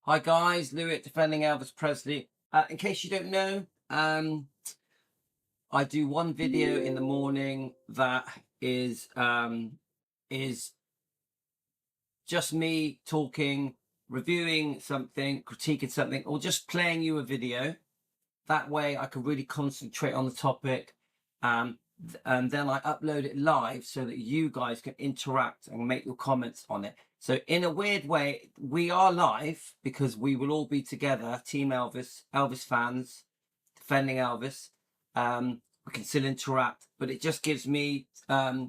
Hi guys, Louis at Defending Elvis Presley. In case you don't know, I do one video in the morning that is just me talking, reviewing something, critiquing something, or just playing you a video. That way I can really concentrate on the topic. And then I upload it live so that you guys can interact and make your comments on it. So in a weird way, we are live because we will all be together, Team Elvis, Elvis fans, defending Elvis. We can still interact, but it just gives me a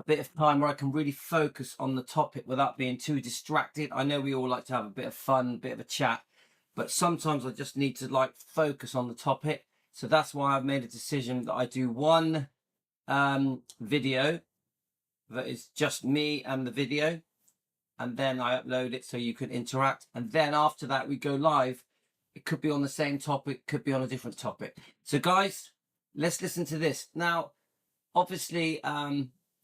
bit of time where I can really focus on the topic without being too distracted. I know we all like to have a bit of fun, a bit of a chat, but sometimes I just need to focus on the topic. So that's why I've made a decision that I do one video that is just me and the video, and then I upload it so you can interact, and then after that we go live. It could be on the same topic, could be on a different topic. So guys, let's listen to this. Now obviously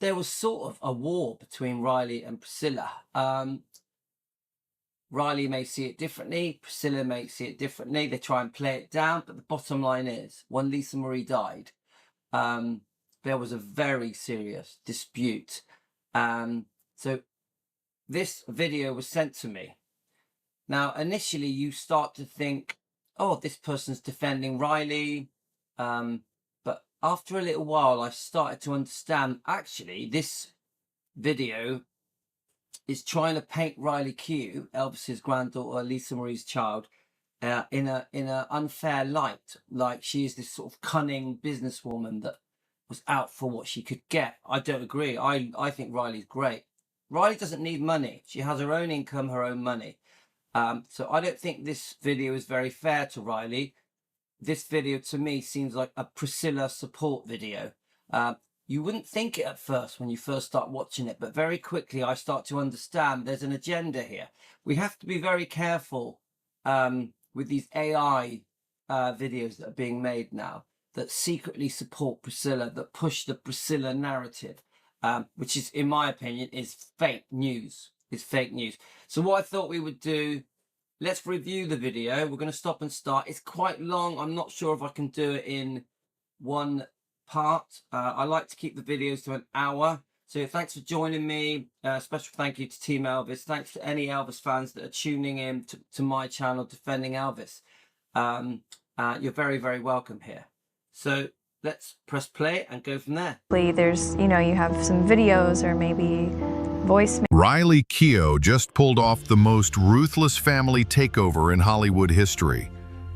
there was sort of a war between Riley and Priscilla. Riley may see it differently, Priscilla may see it differently. They try and play it down, but the bottom line is, when Lisa Marie died, there was a very serious dispute. So this video was sent to me. Now, initially you start to think, oh, this person's defending Riley. But after a little while, I started to understand, actually, this video is trying to paint Riley Keough, Elvis's granddaughter, Lisa Marie's child, in a unfair light. Like she is this sort of cunning businesswoman that was out for what she could get. I don't agree. I think Riley's great. Riley doesn't need money. She has her own income, her own money. So I don't think this video is very fair to Riley. This video to me seems like a Priscilla support video. You wouldn't think it at first when you first start watching it, but very quickly I start to understand there's an agenda here. We have to be very careful with these AI videos that are being made now that secretly support Priscilla, that push the Priscilla narrative, which is, in my opinion, is fake news. It's fake news. So what I thought we would do, let's review the video. We're going to stop and start. It's quite long. I'm not sure if I can do it in one part. I like to keep the videos to an hour. So thanks for joining me. Special thank you to Team Elvis. Thanks to any Elvis fans that are tuning in to my channel, Defending Elvis. You're very, very welcome here. So let's press play and go from there. There's, you have some videos or maybe voice. Riley Keough just pulled off the most ruthless family takeover in Hollywood history,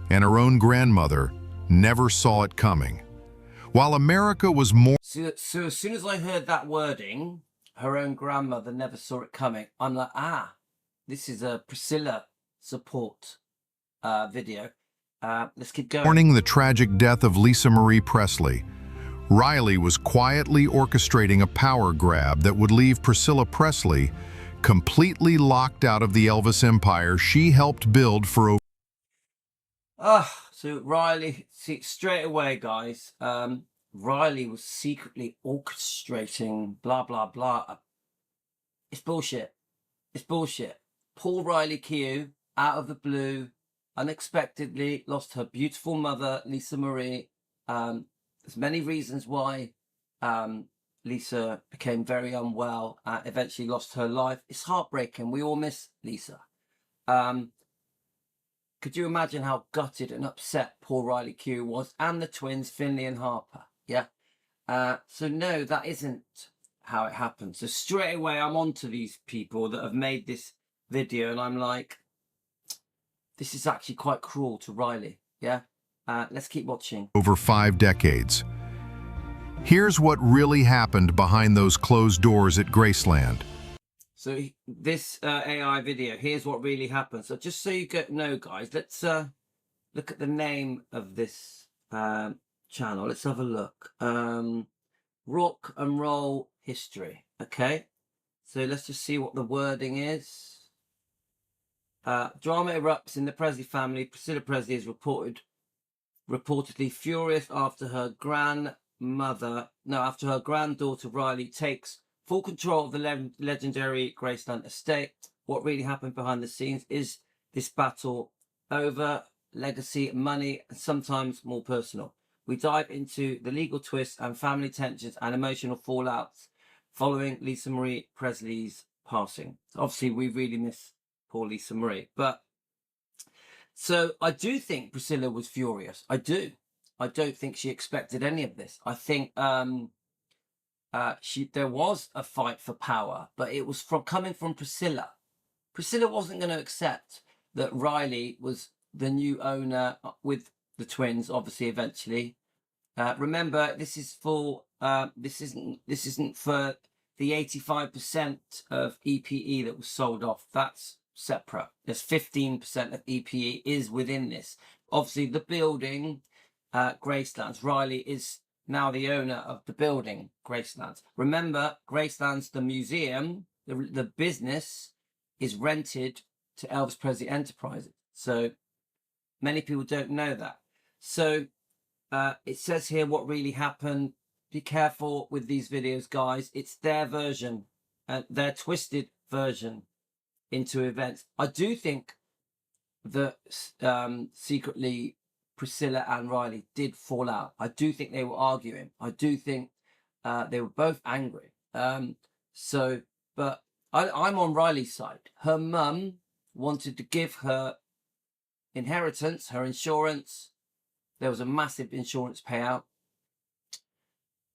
and her own grandmother never saw it coming. While America was more... So as soon as I heard that wording, her own grandmother never saw it coming, I'm like, this is a Priscilla support video. Let's keep going. Mourning the tragic death of Lisa Marie Presley, Riley was quietly orchestrating a power grab that would leave Priscilla Presley completely locked out of the Elvis empire she helped build for over... So Riley, see, straight away, guys, Riley was secretly orchestrating blah, blah, blah. It's bullshit. It's bullshit. Poor Riley Keough, out of the blue, unexpectedly lost her beautiful mother, Lisa Marie. There's many reasons why Lisa became very unwell, eventually lost her life. It's heartbreaking. We all miss Lisa. Could you imagine how gutted and upset poor Riley Keough was, and the twins, Finley and Harper? Yeah. So no, that isn't how it happened. So straight away, I'm on to these people that have made this video, and I'm like, this is actually quite cruel to Riley. Yeah. Let's keep watching. Over 5 decades. Here's what really happened behind those closed doors at Graceland. So this AI video, here's what really happened. So just so you know, guys, let's look at the name of this channel. Let's have a look. Rock and Roll History. Okay. So let's just see what the wording is. Drama erupts in the Presley family. Priscilla Presley is reportedly furious after her granddaughter Riley takes full control of the legendary Graceland estate. What really happened behind the scenes is this battle over legacy, money, and sometimes more personal. We dive into the legal twists and family tensions and emotional fallouts following Lisa Marie Presley's passing. Obviously, we really miss poor Lisa Marie. But so I do think Priscilla was furious. I do. I don't think she expected any of this. I think there was a fight for power, but it was coming from Priscilla. Priscilla wasn't going to accept that Riley was the new owner with the twins, obviously, eventually. Remember, this isn't for the 85% of EPE that was sold off. That's separate. There's 15% of EPE is within this. Obviously, the building, Gracelands. Riley is now the owner of the building, Gracelands. Remember, Gracelands, the museum, the business is rented to Elvis Presley Enterprises. So many people don't know that. So it says here what really happened. Be careful with these videos, guys. It's their version, their twisted version into events. I do think that secretly Priscilla and Riley did fall out. I do think they were arguing. I do think they were both angry. But I'm on Riley's side. Her mum wanted to give her inheritance, her insurance. There was a massive insurance payout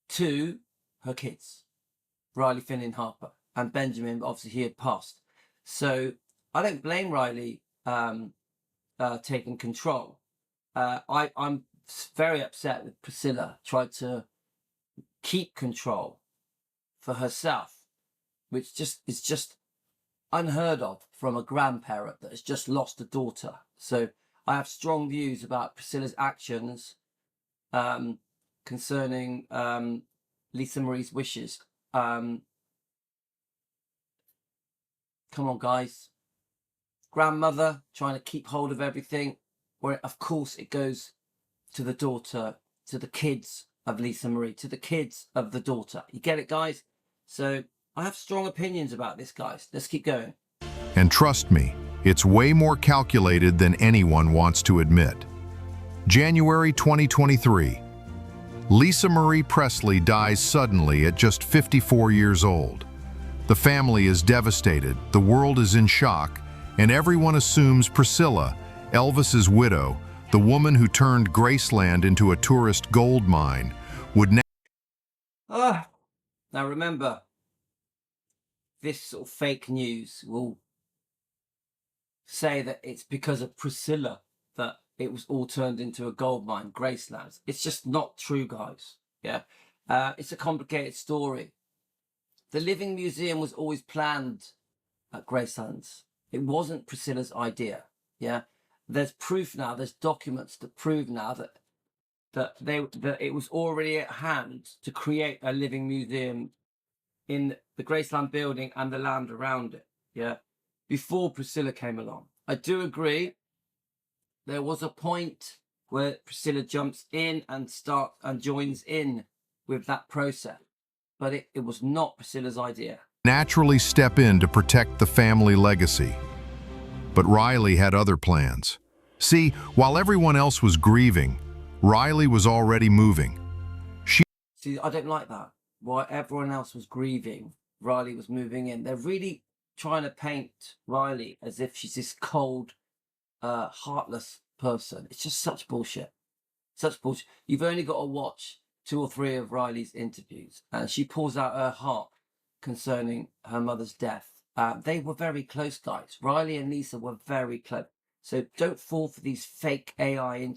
to her kids, Riley, Finn and Harper, and Benjamin. Obviously, he had passed. So I don't blame Riley taking control. I'm very upset with Priscilla tried to keep control for herself, which is just unheard of from a grandparent that has just lost a daughter. So I have strong views about Priscilla's actions concerning Lisa Marie's wishes. Come on, guys. Grandmother trying to keep hold of everything, where of course it goes to the daughter, to the kids of Lisa Marie, to the kids of the daughter. You get it, guys? So I have strong opinions about this, guys. Let's keep going. And trust me, it's way more calculated than anyone wants to admit. January 2023. Lisa Marie Presley dies suddenly at just 54 years old. The family is devastated, the world is in shock, and everyone assumes Priscilla, Elvis's widow, the woman who turned Graceland into a tourist gold mine, would now remember, this sort of fake news will say that it's because of Priscilla that it was all turned into a gold mine, Graceland. It's just not true, guys. Yeah, it's a complicated story. The Living Museum was always planned at Graceland's. It wasn't Priscilla's idea. Yeah, there's proof now. There's documents that prove now that it was already at hand to create a living museum in the Graceland building and the land around it. Yeah, before Priscilla came along. I do agree. There was a point where Priscilla jumps in and joins in with that process, but it was not Priscilla's idea. naturally step in to protect the family legacy. But Riley had other plans. See, while everyone else was grieving, Riley was already moving. See, I don't like that. While everyone else was grieving, Riley was moving in. They're really trying to paint Riley as if she's this cold, heartless person. It's just such bullshit. Such bullshit. You've only got to watch 2 or 3 of Riley's interviews, and she pours out her heart concerning her mother's death. They were very close, guys. Riley and Lisa were very close. So don't fall for these fake AI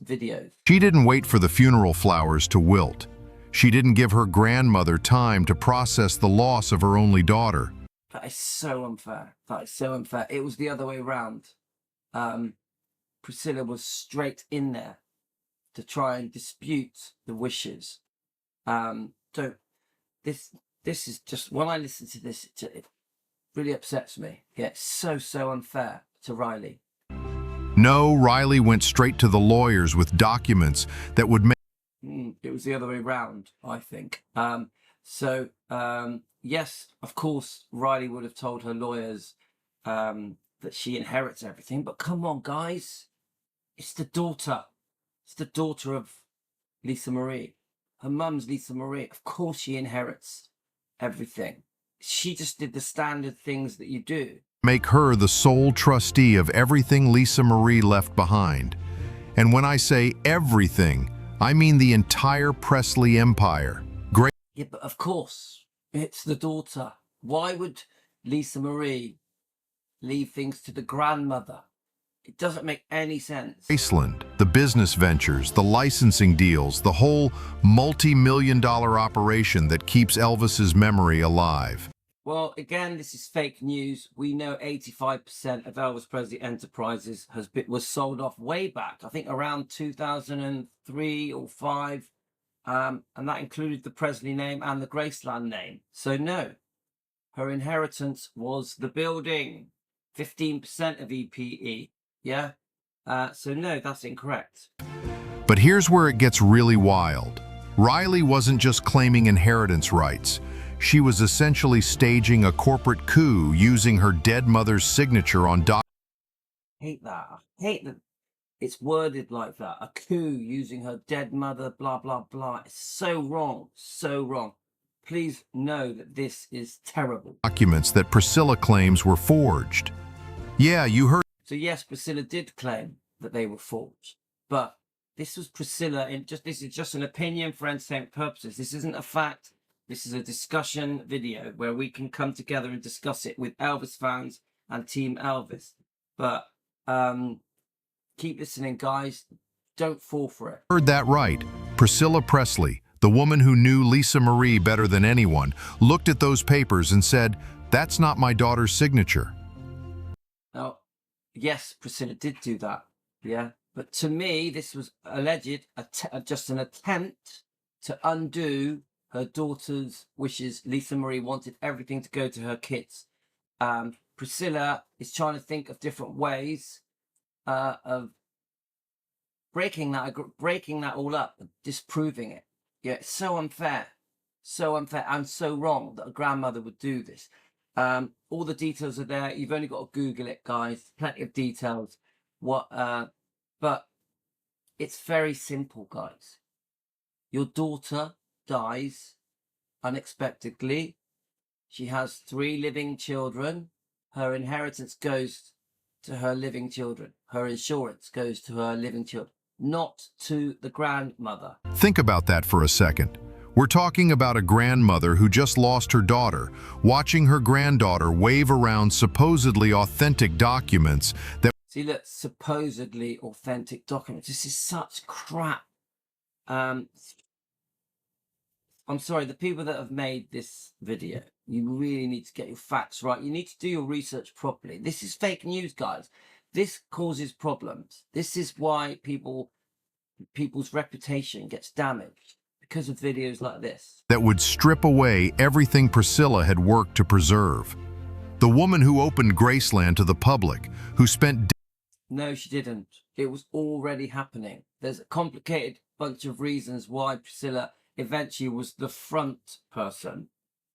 videos. She didn't wait for the funeral flowers to wilt. She didn't give her grandmother time to process the loss of her only daughter. That is so unfair. That is so unfair. It was the other way around. Priscilla was straight in there to try and dispute the wishes. This is just, when I listen to this, it really upsets me. Yeah, it's so unfair to Riley. No, Riley went straight to the lawyers with documents that would make... It was the other way around, I think. Yes, of course, Riley would have told her lawyers that she inherits everything. But come on, guys. It's the daughter. It's the daughter of Lisa Marie. Her mum's Lisa Marie. Of course she inherits everything. She just did the standard things that you do. Make her the sole trustee of everything Lisa Marie left behind. And when I say everything, I mean the entire Presley empire. Yeah, but of course, it's the daughter. Why would Lisa Marie leave things to the grandmother? It doesn't make any sense. Graceland, the business ventures, the licensing deals, the whole multi-million-dollar operation that keeps Elvis's memory alive. Well, again, this is fake news. We know 85% of Elvis Presley Enterprises was sold off way back, I think around 2003 or 5. And that included the Presley name and the Graceland name. So no, her inheritance was the building, 15% of EPE. Yeah. So no, that's incorrect. But here's where it gets really wild. Riley wasn't just claiming inheritance rights. She was essentially staging a corporate coup using her dead mother's signature on Hate that. I hate that it's worded like that. A coup using her dead mother, blah, blah, blah. It's so wrong. So wrong. Please know that this is terrible. documents that Priscilla claims were forged. Yeah, you heard. So yes, Priscilla did claim that they were forged, but this was Priscilla. This is just an opinion for entertainment purposes. This isn't a fact. This is a discussion video where we can come together and discuss it with Elvis fans and Team Elvis. But keep listening, guys. Don't fall for it. Heard that right. Priscilla Presley, the woman who knew Lisa Marie better than anyone, looked at those papers and said, "That's not my daughter's signature." Now, yes, Priscilla did do that. Yeah. But to me, this was alleged, just an attempt to undo her daughter's wishes. Lisa Marie wanted everything to go to her kids. Priscilla is trying to think of different ways of breaking that all up, disproving it. Yeah, it's so unfair and so wrong that a grandmother would do this. All the details are there. You've only got to Google it, guys. Plenty of details. But it's very simple, guys. Your daughter dies unexpectedly. She has 3 living children. Her inheritance goes to her living children. Her insurance goes to her living children, not to the grandmother. Think about that for a second. We're talking about a grandmother who just lost her daughter, watching her granddaughter wave around supposedly authentic documents that... See, look, supposedly authentic documents. This is such crap. I'm sorry, the people that have made this video, you really need to get your facts right. You need to do your research properly. This is fake news, guys. This causes problems. This is why people's reputation gets damaged, because of videos like this. That would strip away everything Priscilla had worked to preserve. The woman who opened Graceland to the public, who spent... No, she didn't. It was already happening. There's a complicated bunch of reasons why Priscilla eventually was the front person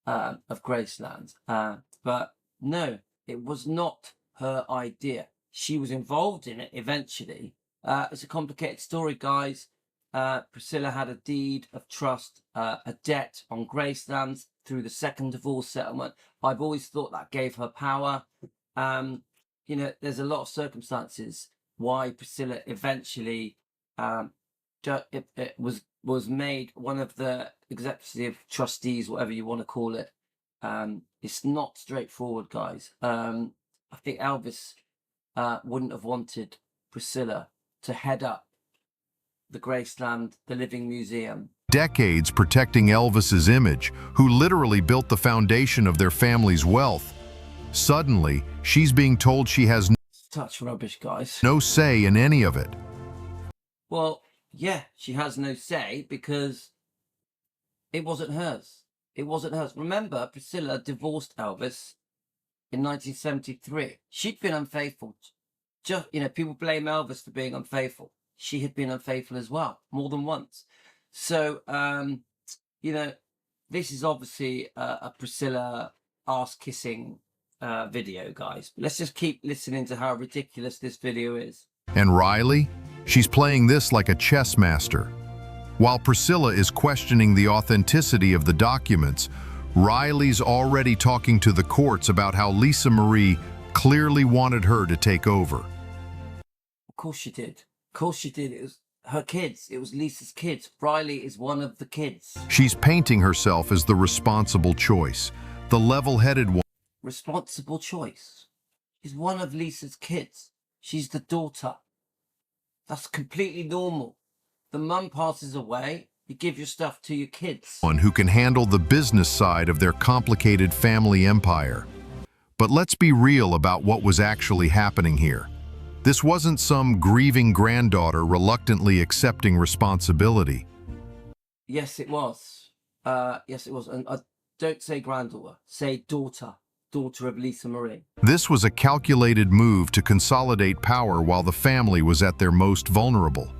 of Graceland. But no, it was not her idea. She was involved in it eventually. It's a complicated story, guys. Priscilla had a deed of trust, a debt on Graceland through the second divorce settlement. I've always thought that gave her power. You know, there's a lot of circumstances why Priscilla eventually it was made one of the executive trustees, whatever you want to call it. It's not straightforward, guys. I think Elvis wouldn't have wanted Priscilla to head up the Graceland, the Living Museum. decades protecting Elvis's image, who literally built the foundation of their family's wealth. Suddenly, she's being told she has Such rubbish, guys. no say in any of it. Well, yeah, she has no say because it wasn't hers. It wasn't hers. Remember, Priscilla divorced Elvis in 1973. She'd been unfaithful. Just, you know, people blame Elvis for being unfaithful. She had been unfaithful as well, more than once. So, you know, this is obviously a Priscilla ass-kissing video, guys. Let's just keep listening to how ridiculous this video is. And Riley? She's playing this like a chess master. While Priscilla is questioning the authenticity of the documents, Riley's already talking to the courts about how Lisa Marie clearly wanted her to take over. Of course she did. Of course she did. It was her kids. It was Lisa's kids. Riley is one of the kids. She's painting herself as the responsible choice, the level-headed one. Responsible choice. She's one of Lisa's kids. She's the daughter. That's completely normal. The mum passes away, you give your stuff to your kids. One who can handle the business side of their complicated family empire. But let's be real about what was actually happening here. This wasn't some grieving granddaughter reluctantly accepting responsibility. Yes, it was. Yes, it was. And don't say granddaughter, say daughter. Daughter of Lisa Marie. This was a calculated move to consolidate power while the family was at their most vulnerable.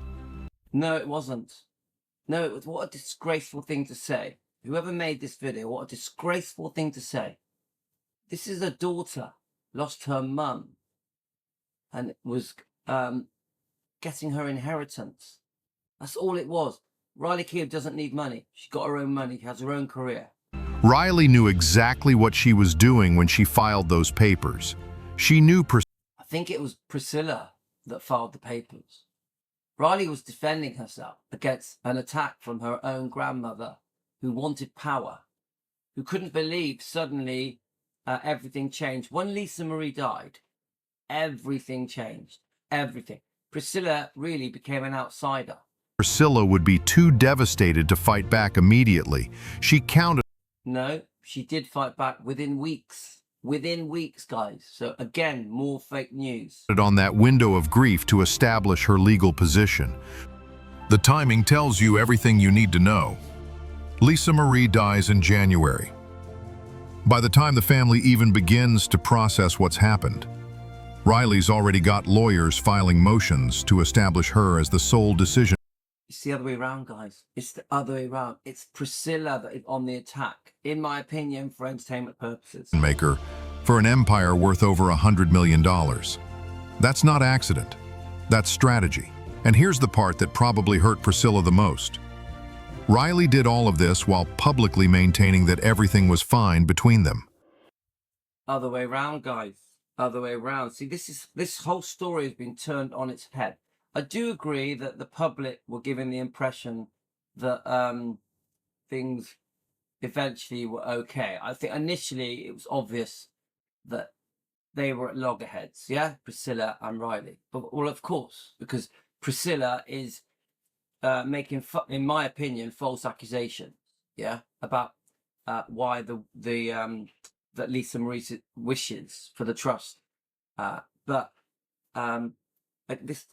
No, it wasn't. No, it was. What a disgraceful thing to say. Whoever made this video, what a disgraceful thing to say. This is a daughter, lost her mum, and was getting her inheritance. That's all it was. Riley Keough doesn't need money. She got her own money, has her own career. Riley knew exactly what she was doing when she filed those papers. She knew I think it was Priscilla that filed the papers. Riley was defending herself against an attack from her own grandmother who wanted power, who couldn't believe suddenly everything changed. When Lisa Marie died, everything changed. Everything. Priscilla really became an outsider. Priscilla would be too devastated to fight back immediately. She counted. No, she did fight back within weeks. Within weeks, guys. So again, more fake news. On that window of grief to establish her legal position. The timing tells you everything you need to know. Lisa Marie dies in January. By the time the family even begins to process what's happened, Riley's already got lawyers filing motions to establish her as the sole decision. It's the other way around, guys. It's the other way around. It's Priscilla that is on the attack, in my opinion, for entertainment purposes. Maker for an empire worth over $100 million. That's not accident. That's strategy. And here's the part that probably hurt Priscilla the most. Riley did all of this while publicly maintaining that everything was fine between them. Other way around, guys. Other way around. See, this whole story has been turned on its head. I do agree that the public were given the impression that things eventually were okay. I think initially it was obvious that they were at loggerheads, yeah? Priscilla and Riley. But, well, of course, because Priscilla is making, in my opinion, false accusations, yeah? About why that Lisa Marie's wishes for the trust. The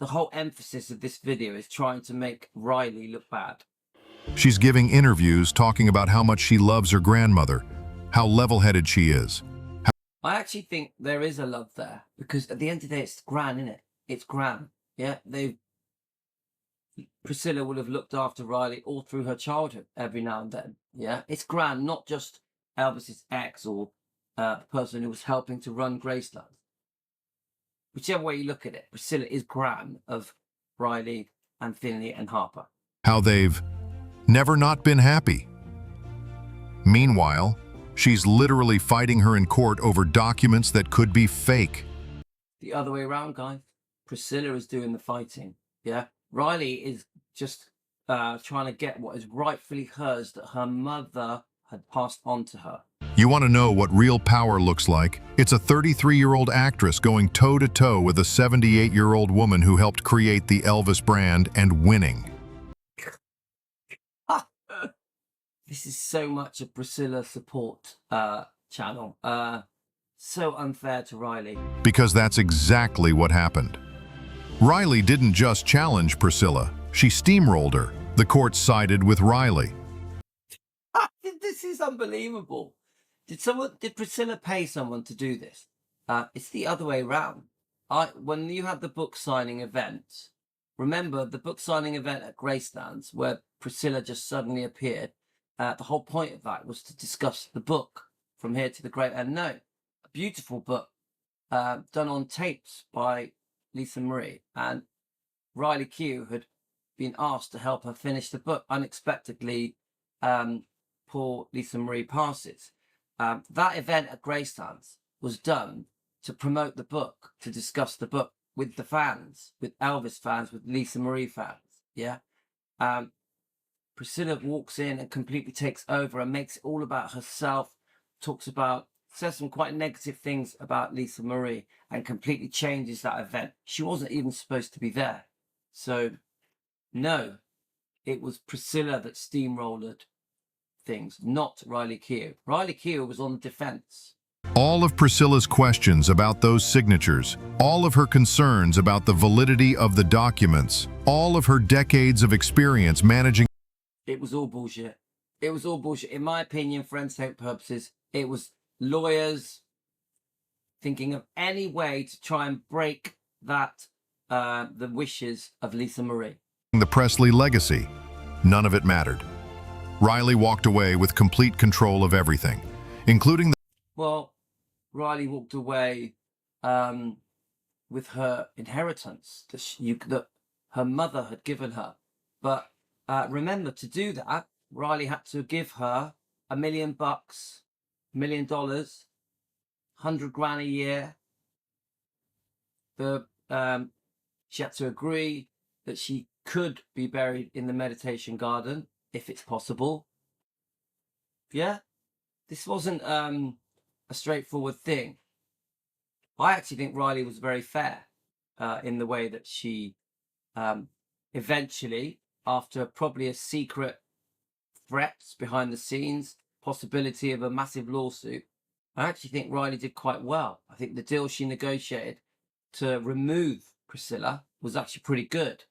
whole emphasis of this video is trying to make Riley look bad. She's giving interviews talking about how much she loves her grandmother, how level-headed she is. I actually think there is a love there, because at the end of the day, it's Gran, isn't it? It's Gran. Yeah, Priscilla would have looked after Riley all through her childhood, every now and then. Yeah, it's Gran, not just Elvis's ex or the person who was helping to run Graceland. Whichever way you look at it, Priscilla is Gran of Riley and Finley and Harper. How they've never not been happy. Meanwhile, she's literally fighting her in court over documents that could be fake. The other way around, guys. Priscilla is doing the fighting, yeah? Riley is just trying to get what is rightfully hers that her mother had passed on to her. You want to know what real power looks like? It's a 33-year-old actress going toe-to-toe with a 78-year-old woman who helped create the Elvis brand and winning. This is so much a Priscilla support channel. So unfair to Riley. Because that's exactly what happened. Riley didn't just challenge Priscilla, she steamrolled her. The court sided with Riley. This is unbelievable. Did Priscilla pay someone to do this? It's the other way around. When you had the book signing event, remember the book signing event at Graceland where Priscilla just suddenly appeared? The whole point of that was to discuss the book From Here to the Great Unknown. beautiful book done on tapes by Lisa Marie, and Riley Keough had been asked to help her finish the book. Unexpectedly, poor Lisa Marie passes. That event at Graceland was done to promote the book, to discuss the book with the fans, with Elvis fans, with Lisa Marie fans. Yeah. Priscilla walks in and completely takes over and makes it all about herself, says some quite negative things about Lisa Marie and completely changes that event. She wasn't even supposed to be there. So, no, it was Priscilla that steamrolled things, not Riley Keough. Riley Keough was on the defense. All of Priscilla's questions about those signatures, all of her concerns about the validity of the documents, all of her decades of experience managing. It was all bullshit. It was all bullshit. In my opinion, for entertainment purposes, it was lawyers thinking of any way to try and break that, the wishes of Lisa Marie. The Presley legacy. None of it mattered. Riley walked away with complete control of everything, including the... Well, Riley walked away with her inheritance that her mother had given her. But remember, to do that, Riley had to give her $1 million, $1 million, $100,000 a year. She had to agree that she could be buried in the meditation garden if it's possible. Yeah, this wasn't a straightforward thing. I actually think Riley was very fair in the way that she eventually, after probably a secret threats behind the scenes, possibility of a massive lawsuit, I actually think Riley did quite well. I think the deal she negotiated to remove Priscilla was actually pretty good.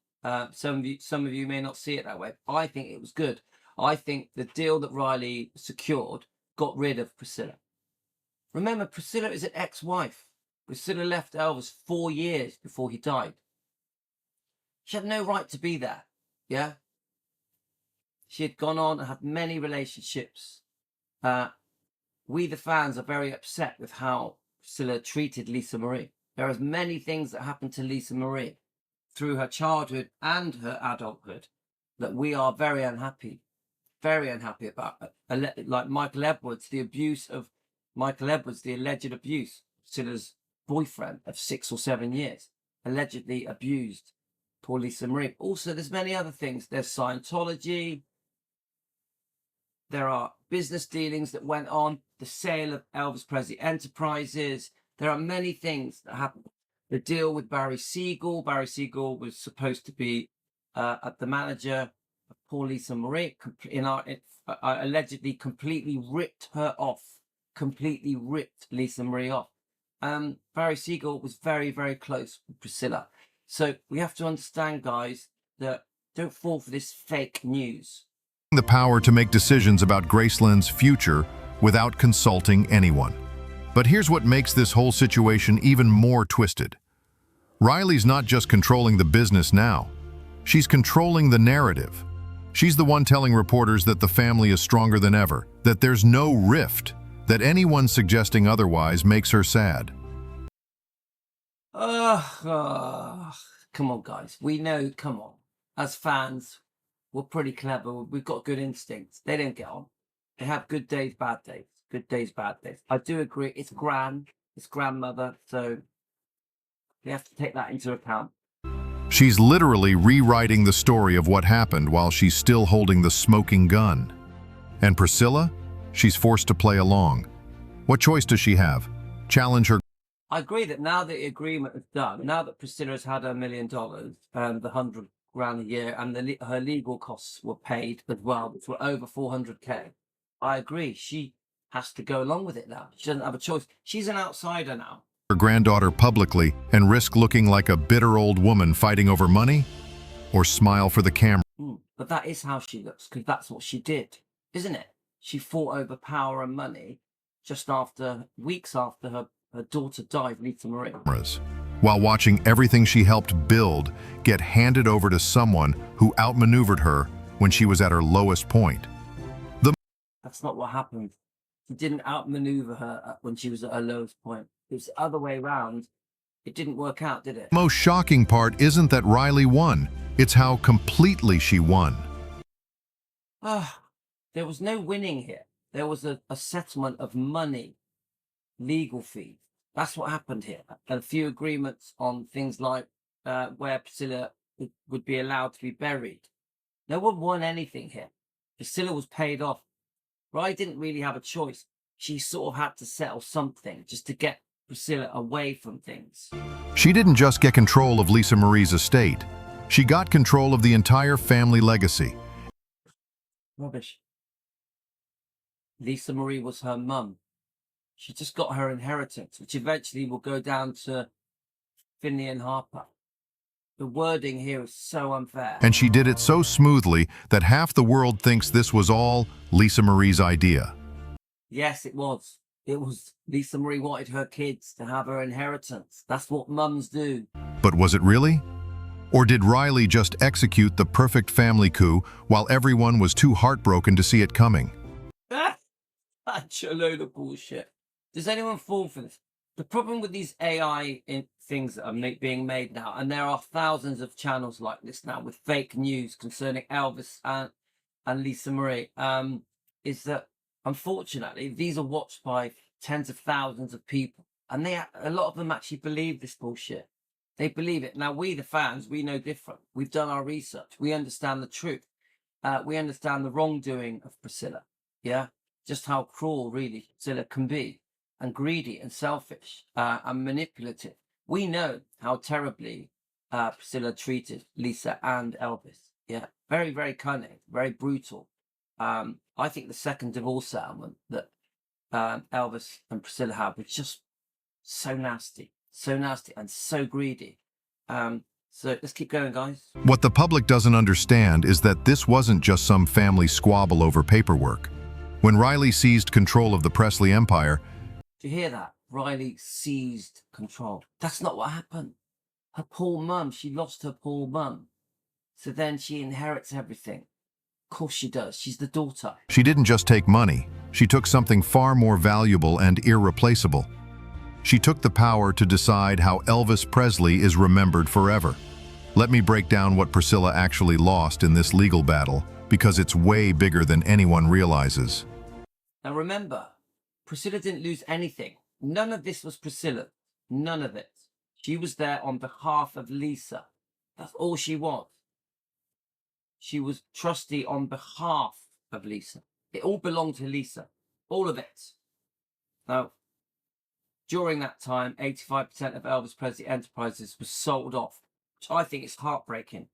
Some of you may not see it that way. I think it was good. I think the deal that Riley secured got rid of Priscilla. Remember, Priscilla is an ex-wife. Priscilla left Elvis 4 years before he died. She had no right to be there. Yeah? She had gone on and had many relationships. We, the fans, are very upset with how Priscilla treated Lisa Marie. There are many things that happened to Lisa Marie through her childhood and her adulthood that we are very unhappy about. Like Michael Edwards, the abuse of Michael Edwards, the alleged abuse. Priscilla's boyfriend of 6 or 7 years allegedly abused poor Lisa Marie. Also, there's many other things. There's Scientology. There are business dealings that went on. The sale of Elvis Presley Enterprises. There are many things that happened. The deal with Barry Siegel. Barry Siegel was supposed to be the manager of poor Lisa Marie. Allegedly completely ripped her off. Completely ripped Lisa Marie off. Barry Siegel was very, very close with Priscilla. So we have to understand, guys, that don't fall for this fake news. The power to make decisions about Graceland's future without consulting anyone. But here's what makes this whole situation even more twisted. Riley's not just controlling the business now. She's controlling the narrative. She's the one telling reporters that the family is stronger than ever, that there's no rift, that anyone suggesting otherwise makes her sad. Come on, guys. We know, come on. As fans, we're pretty clever. We've got good instincts. They don't get on. They have good days, bad days. Good days, bad days. I do agree. It's grandmother. So we have to take that into account. She's literally rewriting the story of what happened while she's still holding the smoking gun. And Priscilla? She's forced to play along. What choice does she have? Challenge her. I agree that now that the agreement is done, now that Priscilla has had $1 million and the $100,000 a year, and her legal costs were paid as well, which were over $400K. I agree. She has to go along with it now. She doesn't have a choice. She's an outsider now. Her granddaughter publicly and risk looking like a bitter old woman fighting over money, or smile for the camera. But that is how she looks, because that's what she did, isn't it? She fought over power and money just weeks after her daughter died, Lisa Marie. While watching everything she helped build get handed over to someone who outmaneuvered her when she was at her lowest point. That's not what happened. He didn't outmaneuver her when she was at her lowest point. It was the other way around. It didn't work out, did it? The most shocking part isn't that Riley won, it's how completely she won. There was no winning here. There was a settlement of money, legal fees. That's what happened here. A few agreements on things like where Priscilla would be allowed to be buried. No one won anything here. Priscilla was paid off. Riley didn't really have a choice. She sort of had to settle something just to get Priscilla away from things. She didn't just get control of Lisa Marie's estate. She got control of the entire family legacy. Rubbish. Lisa Marie was her mum. She just got her inheritance, which eventually will go down to Finley and Harper. The wording here is so unfair. And she did it so smoothly that half the world thinks this was all Lisa Marie's idea. Yes, it was. It was Lisa Marie wanted her kids to have her inheritance. That's what mums do. But was it really? Or did Riley just execute the perfect family coup while everyone was too heartbroken to see it coming? Such a load of bullshit. Does anyone fall for this? The problem with these AI things that are being made now, and there are thousands of channels like this now with fake news concerning Elvis and Lisa Marie, is that unfortunately these are watched by tens of thousands of people, and a lot of them actually believe this bullshit. They believe it. Now we, the fans, we know different. We've done our research. We understand the truth. We understand the wrongdoing of Priscilla. Yeah, just how cruel really Priscilla can be, and greedy and selfish and manipulative. We know how terribly Priscilla treated Lisa and Elvis. Yeah, very, very cunning, very brutal. I think the second divorce settlement that Elvis and Priscilla had was just so nasty and so greedy. So let's keep going, guys. What the public doesn't understand is that this wasn't just some family squabble over paperwork. When Riley seized control of the Presley empire, do you hear that? Riley seized control. That's not what happened. Her poor mum, she lost her poor mum. So then she inherits everything. Of course she does. She's the daughter. she didn't just take money. She took something far more valuable and irreplaceable. She took the power to decide how Elvis Presley is remembered forever. Let me break down what Priscilla actually lost in this legal battle, because it's way bigger than anyone realizes. Now remember, Priscilla didn't lose anything. None of this was Priscilla. None of it. She was there on behalf of Lisa. That's all she was. She was trustee on behalf of Lisa. It all belonged to Lisa. All of it. Now, during that time, 85% of Elvis Presley Enterprises was sold off, which I think is heartbreaking.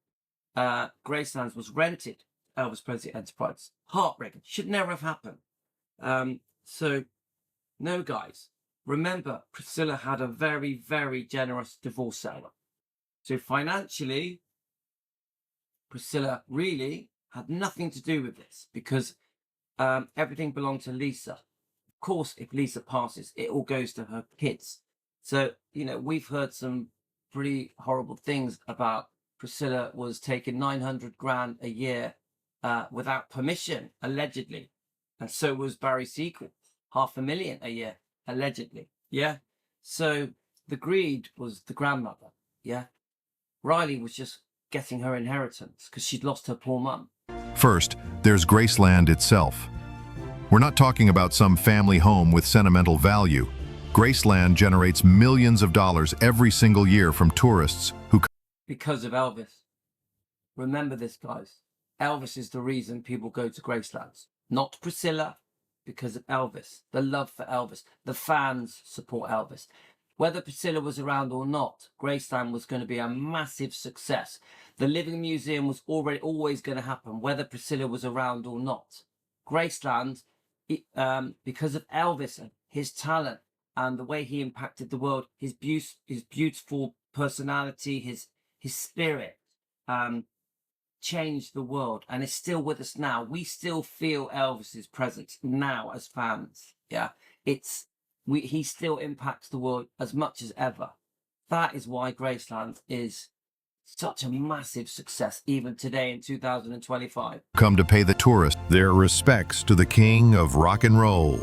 Graceland was rented, Elvis Presley Enterprises. Heartbreaking. Should never have happened. So, no, guys. Remember, Priscilla had a very, very generous divorce settlement. So financially, Priscilla really had nothing to do with this because everything belonged to Lisa. Of course, if Lisa passes, it all goes to her kids. So, you know, we've heard some pretty horrible things about Priscilla was taking 900 grand a year without permission, allegedly. And so was Barry Seacrest, $500,000 a year, allegedly. Yeah. So the greed was the grandmother. Yeah. Riley was just getting her inheritance because she'd lost her poor mum. First, there's Graceland itself. We're not talking about some family home with sentimental value. Graceland generates millions of dollars every single year from tourists who because of Elvis. Remember this, guys. Elvis is the reason people go to Graceland. Not Priscilla, because of Elvis. The love for Elvis. The fans support Elvis. Whether Priscilla was around or not, Graceland was going to be a massive success. The Living Museum was always going to happen, whether Priscilla was around or not. Graceland, because of Elvis and his talent and the way he impacted the world, his beautiful personality, his spirit, changed the world and is still with us now. We still feel Elvis's presence now as fans. Yeah, he still impacts the world as much as ever. That is why Graceland is such a massive success even today in 2025. come to pay the tourists their respects to the king of rock and roll.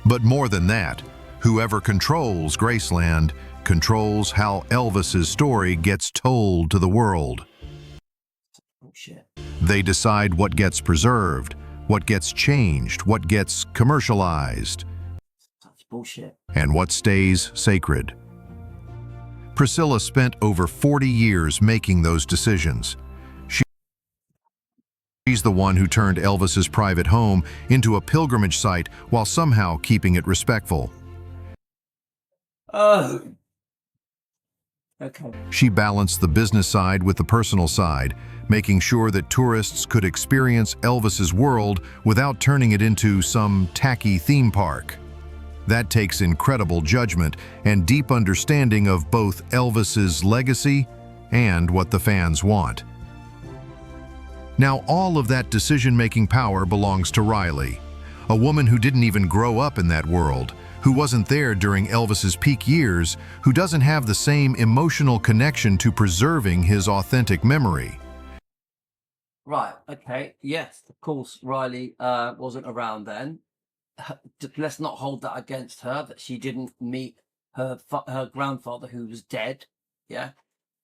But more than that, whoever controls Graceland controls how Elvis's story gets told to the world. Bullshit. They decide what gets preserved, what gets changed, what gets commercialized, That's bullshit. and what stays sacred. Priscilla spent over 40 years making those decisions. She's the one who turned Elvis's private home into a pilgrimage site while somehow keeping it respectful. Oh. Okay. She balanced the business side with the personal side, making sure that tourists could experience Elvis's world without turning it into some tacky theme park. That takes incredible judgment and deep understanding of both Elvis's legacy and what the fans want. Now, all of that decision-making power belongs to Riley, a woman who didn't even grow up in that world, who wasn't there during Elvis's peak years, who doesn't have the same emotional connection to preserving his authentic memory. Right. Okay. Yes, of course, Riley wasn't around then. Let's not hold that against her, that she didn't meet her grandfather who was dead. Yeah.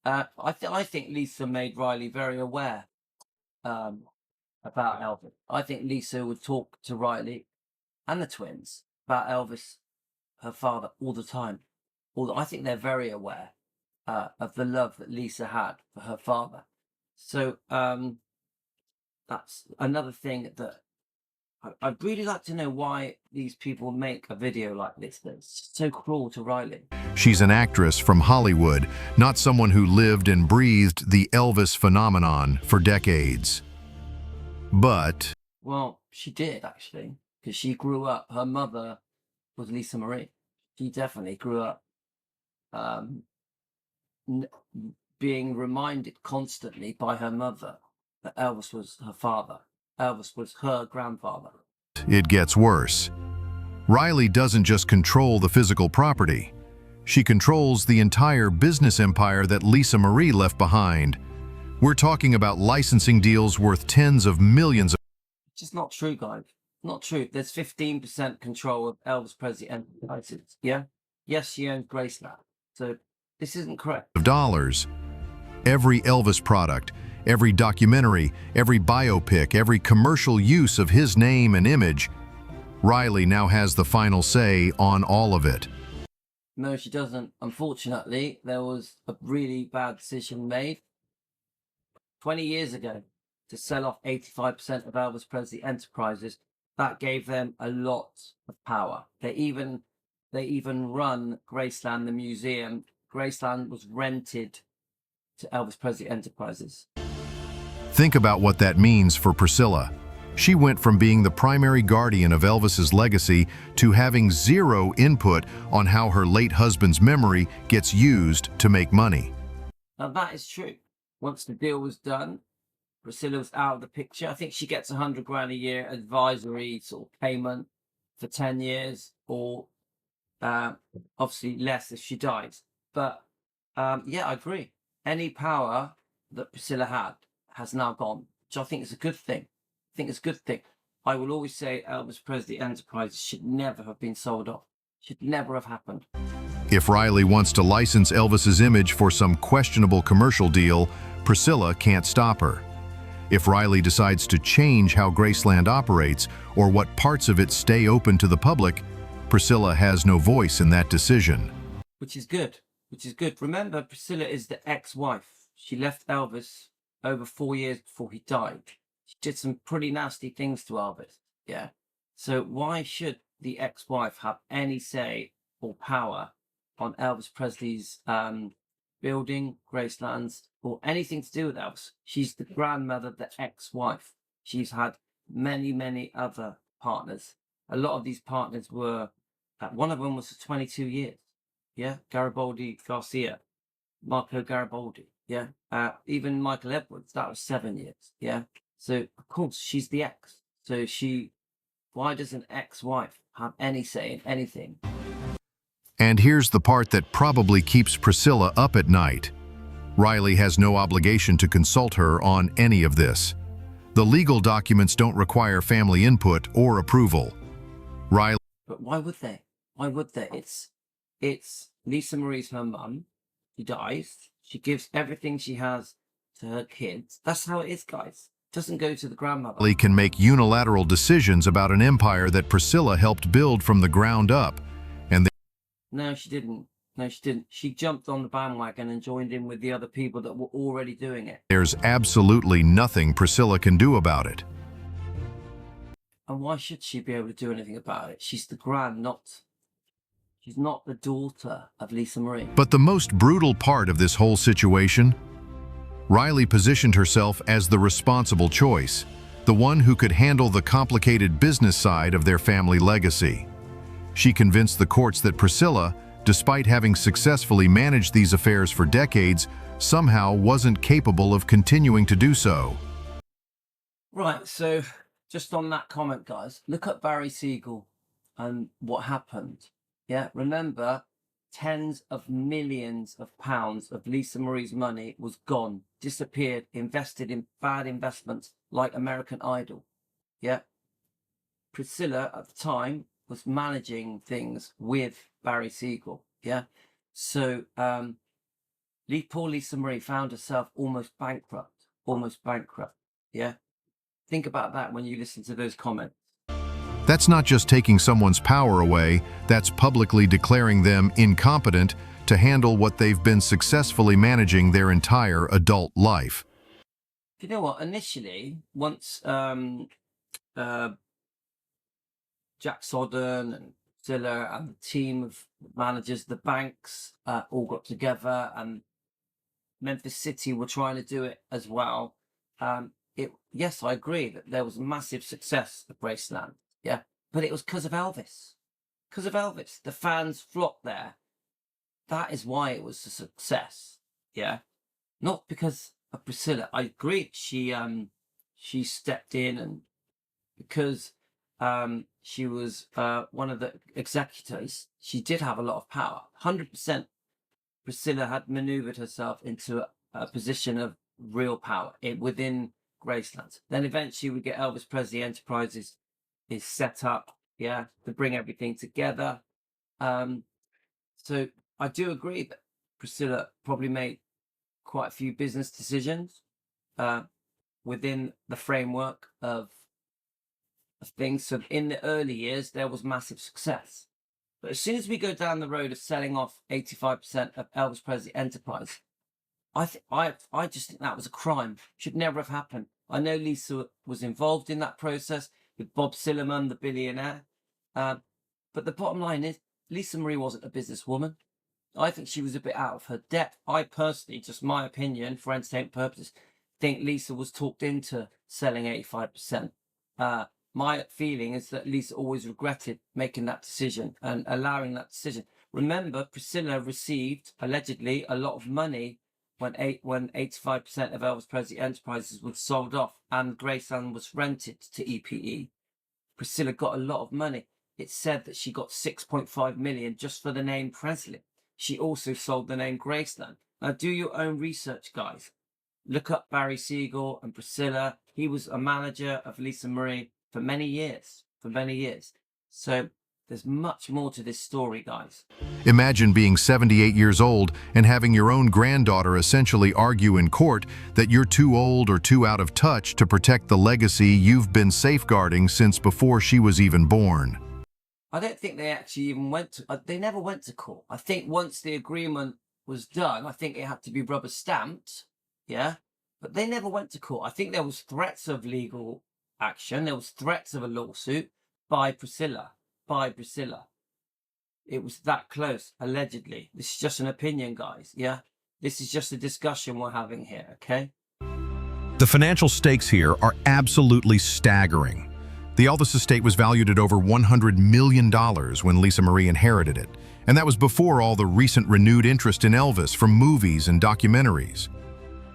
I think Lisa made Riley very aware about Elvis. I think Lisa would talk to Riley and the twins about Elvis, her father, all the time. I think they're very aware of the love that Lisa had for her father. So that's another thing that I'd really like to know, why these people make a video like this that's so cruel to Riley. She's an actress from Hollywood, not someone who lived and breathed the Elvis phenomenon for decades. But Well, she did, actually, because she grew up, her mother was Lisa Marie. She definitely grew up being reminded constantly by her mother that Elvis was her father. Elvis was her grandfather. it gets worse. Riley doesn't just control the physical property. She controls the entire business empire that Lisa Marie left behind. We're talking about licensing deals worth tens of millions of... It's just not true, guys. Not true. There's 15% control of Elvis Presley Enterprises. Yeah? Yes, she owns Graceland. So this isn't correct. dollars. Every Elvis product, every documentary, every biopic, every commercial use of his name and image, Riley now has the final say on all of it. No, she doesn't. Unfortunately, there was a really bad decision made 20 years ago to sell off 85% of Elvis Presley Enterprises. That gave them a lot of power. They even run Graceland, the museum. Graceland was rented to Elvis Presley Enterprises. Think about what that means for Priscilla. She went from being the primary guardian of Elvis's legacy to having zero input on how her late husband's memory gets used to make money. Now that is true. Once the deal was done, Priscilla was out of the picture. I think she gets 100 grand a year advisory sort of payment for 10 years, or obviously less if she dies. But yeah, I agree. Any power that Priscilla had has now gone, which I think is a good thing. I think it's a good thing. I will always say Elvis Presley Enterprises should never have been sold off. Should never have happened. If Riley wants to license Elvis's image for some questionable commercial deal, Priscilla can't stop her. If Riley decides to change how Graceland operates or what parts of it stay open to the public, Priscilla has no voice in that decision. Which is good. Which is good. Remember, Priscilla is the ex-wife. She left Elvis over 4 years before he died. She did some pretty nasty things to Elvis. Yeah. So why should the ex-wife have any say or power on Elvis Presley's building, Graceland's, or anything to do with Elvis? She's the grandmother, the ex-wife. She's had many, many other partners. A lot of these partners were, one of them was for 22 years. Yeah, Garibaldi Garcia, Marco Garibaldi. Yeah, even Michael Edwards, that was 7 years. Yeah, so of course she's the ex. So why does an ex-wife have any say in anything? And here's the part that probably keeps Priscilla up at night. Riley has no obligation to consult her on any of this. The legal documents don't require family input or approval. Riley But why would they? Why would they? It's Lisa Marie's her mum. She dies. She gives everything she has to her kids. That's how it is, guys. Doesn't go to the grandmother. Riley can make unilateral decisions about an empire that Priscilla helped build from the ground up. And No, she didn't. No, she didn't. She jumped on the bandwagon and joined in with the other people that were already doing it. there's absolutely nothing Priscilla can do about it. And why should she be able to do anything about it? She's the she's not the daughter of Lisa Marie. But the most brutal part of this whole situation, Riley positioned herself as the responsible choice, the one who could handle the complicated business side of their family legacy. She convinced the courts that Priscilla, despite having successfully managed these affairs for decades, somehow wasn't capable of continuing to do so. Right, so just on that comment, guys, look at Barry Siegel and what happened. Yeah, remember, tens of millions of pounds of Lisa Marie's money was gone, disappeared, invested in bad investments like American Idol. Yeah. Priscilla at the time was managing things with Barry Siegel. Yeah. So poor Lisa Marie found herself almost bankrupt. Yeah. Think about that when you listen to those comments. That's not just taking someone's power away, that's publicly declaring them incompetent to handle what they've been successfully managing their entire adult life. You know what? Initially, once Jack Sodden and Priscilla and the team of managers, the banks all got together, and Memphis City were trying to do it as well. Yes, I agree that there was massive success at Graceland. Yeah, but it was because of Elvis. Because of Elvis, the fans flocked there. That is why it was a success. Yeah, not because of Priscilla. I agree. She stepped in, and because she was one of the executors, she did have a lot of power. 100%. Priscilla had maneuvered herself into a position of real power within Graceland. Then eventually we get Elvis Presley Enterprises is set up, yeah, to bring everything together. So I do agree that Priscilla probably made quite a few business decisions within the framework of things. So in the early years, there was massive success. But as soon as we go down the road of selling off 85% of Elvis Presley Enterprise, I just think that was a crime. Should never have happened. I know Lisa was involved in that process with Bob Silliman, the billionaire. But the bottom line is, Lisa Marie wasn't a businesswoman. I think she was a bit out of her depth. I personally, just my opinion, for entertainment purposes, think Lisa was talked into selling 85%. My feeling is that Lisa always regretted making that decision and allowing that decision. Remember, Priscilla received, allegedly, a lot of money when 85% of Elvis Presley Enterprises was sold off and Graceland was rented to EPE. Priscilla got a lot of money. It's said that she got 6.5 million just for the name Presley. She also sold the name Graceland. Now do your own research, guys. Look up Barry Siegel and Priscilla. He was a manager of Lisa Marie for many years. So there's much more to this story, guys. Imagine being 78 years old and having your own granddaughter essentially argue in court that you're too old or too out of touch to protect the legacy you've been safeguarding since before she was even born. I don't think they actually even went to, they never went to court. I think once the agreement was done, I think it had to be rubber stamped, yeah? But they never went to court. I think there was threats of legal action. There was threats of a lawsuit by Priscilla. It was that close, allegedly. This is just an opinion, guys, yeah? This is just a discussion we're having here, okay? The financial stakes here are absolutely staggering. The Elvis estate was valued at over $100 million when Lisa Marie inherited it, and that was before all the recent renewed interest in Elvis from movies and documentaries.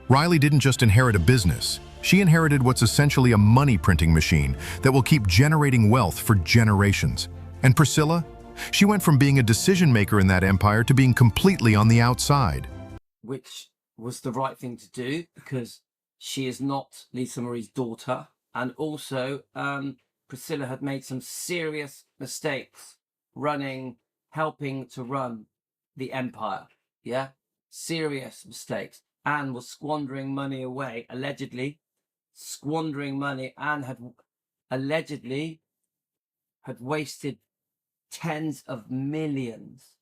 Riley didn't just inherit a business. She inherited what's essentially a money printing machine that will keep generating wealth for generations. And Priscilla? She went from being a decision maker in that empire to being completely on the outside. Which was the right thing to do because she is not Lisa Marie's daughter. And also, Priscilla had made some serious mistakes helping to run the empire. Yeah, serious mistakes, and was squandering money away, allegedly squandering money, and allegedly had wasted tens of millions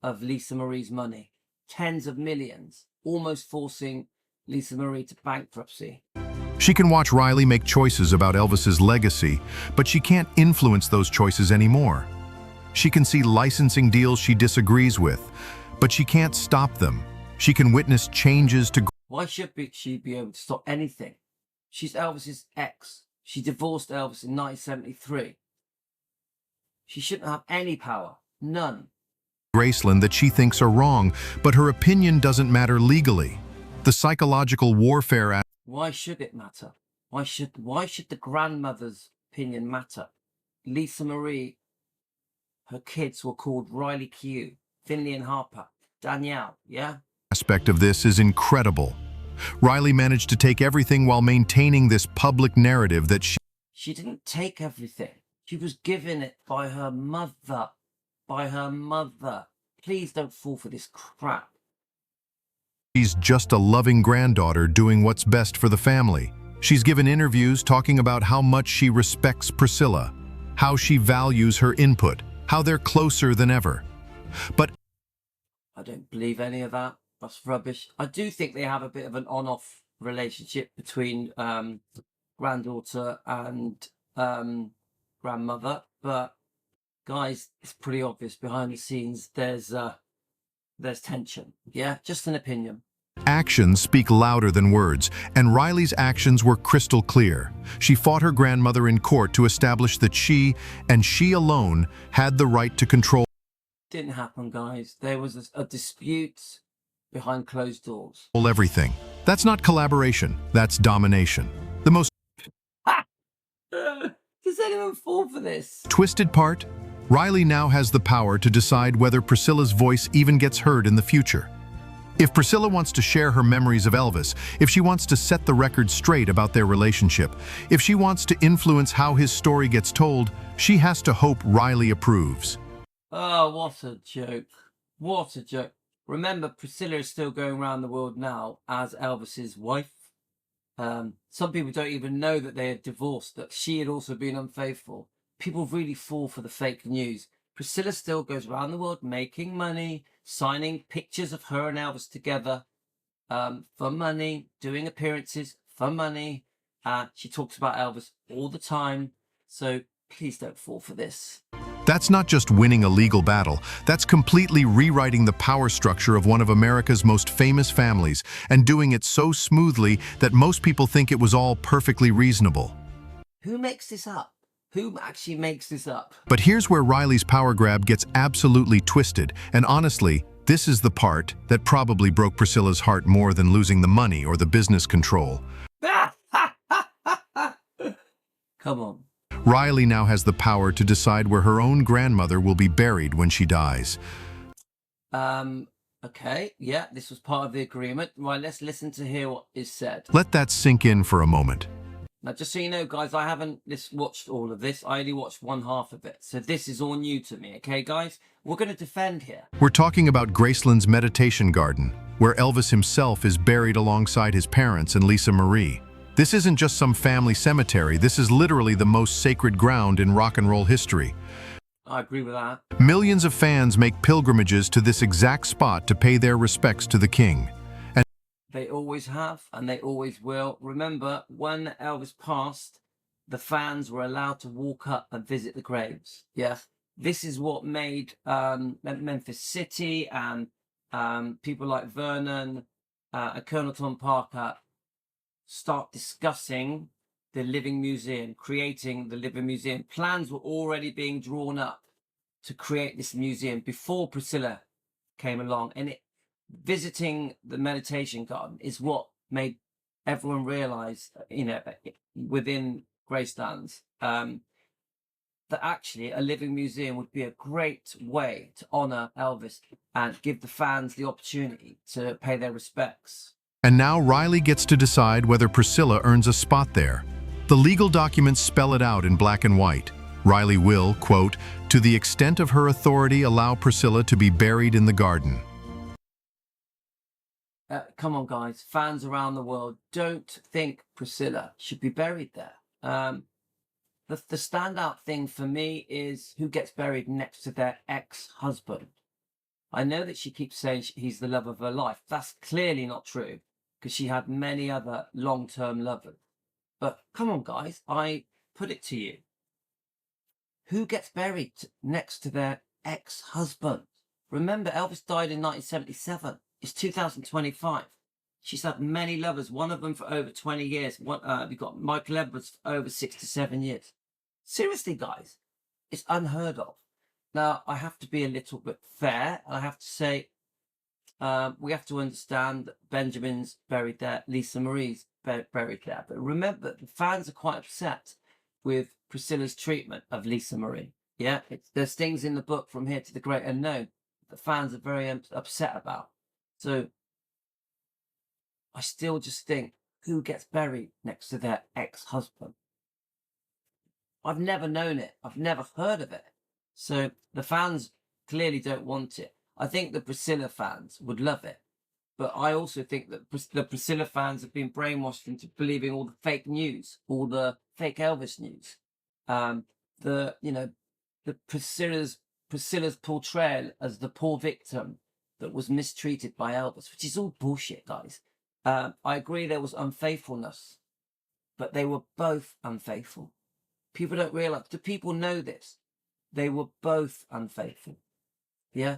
of Lisa Marie's money. Tens of millions, almost forcing Lisa Marie to bankruptcy. She can watch Riley make choices about Elvis's legacy, but she can't influence those choices anymore. She can see licensing deals she disagrees with, but she can't stop them. She can witness changes to... Why should she be able to stop anything? She's Elvis's ex. She divorced Elvis in 1973. She shouldn't have any power. None. Graceland that she thinks are wrong, but her opinion doesn't matter legally. The psychological warfare... Why should it matter? Why should the grandmother's opinion matter? Lisa Marie, her kids were called Riley Keough, Finley and Harper, Danielle, yeah? Aspect of this is incredible. Riley managed to take everything while maintaining this public narrative that she didn't take everything. She was given it by her mother. By her mother. Please don't fall for this crap. She's just a loving granddaughter doing what's best for the family. She's given interviews talking about how much she respects Priscilla, how she values her input, how they're closer than ever. But I don't believe any of that. That's rubbish. I do think they have a bit of an on-off relationship between granddaughter and grandmother, but guys, it's pretty obvious behind the scenes there's tension. Yeah, just an opinion. Actions speak louder than words, and Riley's actions were crystal clear. She fought her grandmother in court to establish that she, and she alone, had the right to control. Didn't happen, guys. There was a dispute behind closed doors. Everything. That's not collaboration, that's domination. The most Does anyone fall for this? Twisted part, Riley now has the power to decide whether Priscilla's voice even gets heard in the future. If Priscilla wants to share her memories of Elvis, if she wants to set the record straight about their relationship, if she wants to influence how his story gets told, she has to hope Riley approves. Oh, what a joke. What a joke. Remember, Priscilla is still going around the world now as Elvis's wife. Some people don't even know that they had divorced, that she had also been unfaithful. People really fall for the fake news. Priscilla still goes around the world making money, signing pictures of her and Elvis together for money, doing appearances for money. She talks about Elvis all the time. So please don't fall for this. That's not just winning a legal battle, that's completely rewriting the power structure of one of America's most famous families and doing it so smoothly that most people think it was all perfectly reasonable. Who makes this up? Who actually makes this up? But here's where Riley's power grab gets absolutely twisted, and honestly, this is the part that probably broke Priscilla's heart more than losing the money or the business control. Come on. Riley now has the power to decide where her own grandmother will be buried when she dies. Okay, yeah, this was part of the agreement. Right, let's listen to hear what is said. Let that sink in for a moment. Now, just so you know, guys, I haven't watched all of this. I only watched one half of it. So this is all new to me, okay, guys? We're going to defend here. We're talking about Graceland's meditation garden, where Elvis himself is buried alongside his parents and Lisa Marie. This isn't just some family cemetery. This is literally the most sacred ground in rock and roll history. I agree with that. Millions of fans make pilgrimages to this exact spot to pay their respects to the king. They always have, and they always will. Remember, when Elvis passed, the fans were allowed to walk up and visit the graves. Yeah, this is what made Memphis City and people like Vernon and Colonel Tom Parker start discussing the Living Museum, creating the Living Museum. Plans were already being drawn up to create this museum before Priscilla came along, and visiting the meditation garden is what made everyone realize, within Graceland, that actually a living museum would be a great way to honor Elvis and give the fans the opportunity to pay their respects. And now Riley gets to decide whether Priscilla earns a spot there. The legal documents spell it out in black and white. Riley will, quote, to the extent of her authority, allow Priscilla to be buried in the garden. Come on, guys, fans around the world, don't think Priscilla should be buried there. The standout thing for me is who gets buried next to their ex-husband. I know that she keeps saying he's the love of her life. That's clearly not true, because she had many other long-term lovers. But come on, guys, I put it to you. Who gets buried next to their ex-husband? Remember, Elvis died in 1977. It's 2025. She's had many lovers, one of them for over 20 years. You've got Michael Edwards for over 6 to 7 years. Seriously, guys, it's unheard of. Now, I have to be a little bit fair. I have to say, we have to understand that Benjamin's buried there, Lisa Marie's buried there. But remember, the fans are quite upset with Priscilla's treatment of Lisa Marie. Yeah, there's things in the book From Here to the Great Unknown that fans are very upset about. So I still just think, who gets buried next to their ex-husband? I've never known it. I've never heard of it. So the fans clearly don't want it. I think the Priscilla fans would love it. But I also think that the Priscilla fans have been brainwashed into believing all the fake news, all the fake Elvis news. The Priscilla's portrayal as the poor victim that was mistreated by Elvis, which is all bullshit, guys. I agree there was unfaithfulness, but they were both unfaithful. People don't realize. Do people know this? They were both unfaithful. Yeah?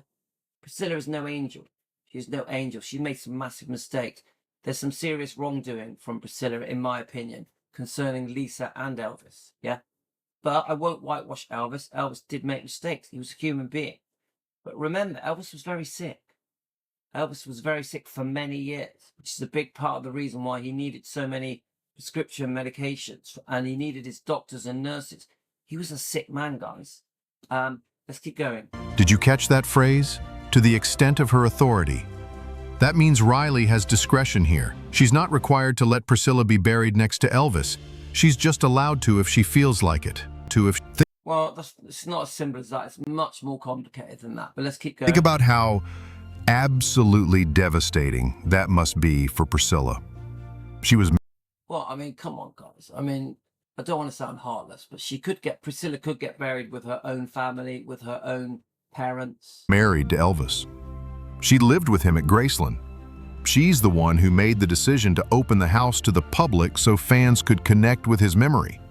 Priscilla is no angel. She's no angel. She made some massive mistakes. There's some serious wrongdoing from Priscilla, in my opinion, concerning Lisa and Elvis. Yeah? But I won't whitewash Elvis. Elvis did make mistakes. He was a human being. But remember, Elvis was very sick. Elvis was very sick for many years, which is a big part of the reason why he needed so many prescription medications, and he needed his doctors and nurses. He was a sick man, guys. Let's keep going. Did you catch that phrase? To the extent of her authority. That means Riley has discretion here. She's not required to let Priscilla be buried next to Elvis. She's just allowed to if she feels like it. Well, it's not as simple as that. It's much more complicated than that. But let's keep going. Think about how absolutely devastating that must be for Priscilla. She was... Well, I mean, come on, guys. I mean, I don't want to sound heartless, but Priscilla could get buried with her own family, with her own parents. Married to Elvis. She lived with him at Graceland. She's the one who made the decision to open the house to the public so fans could connect with his memory.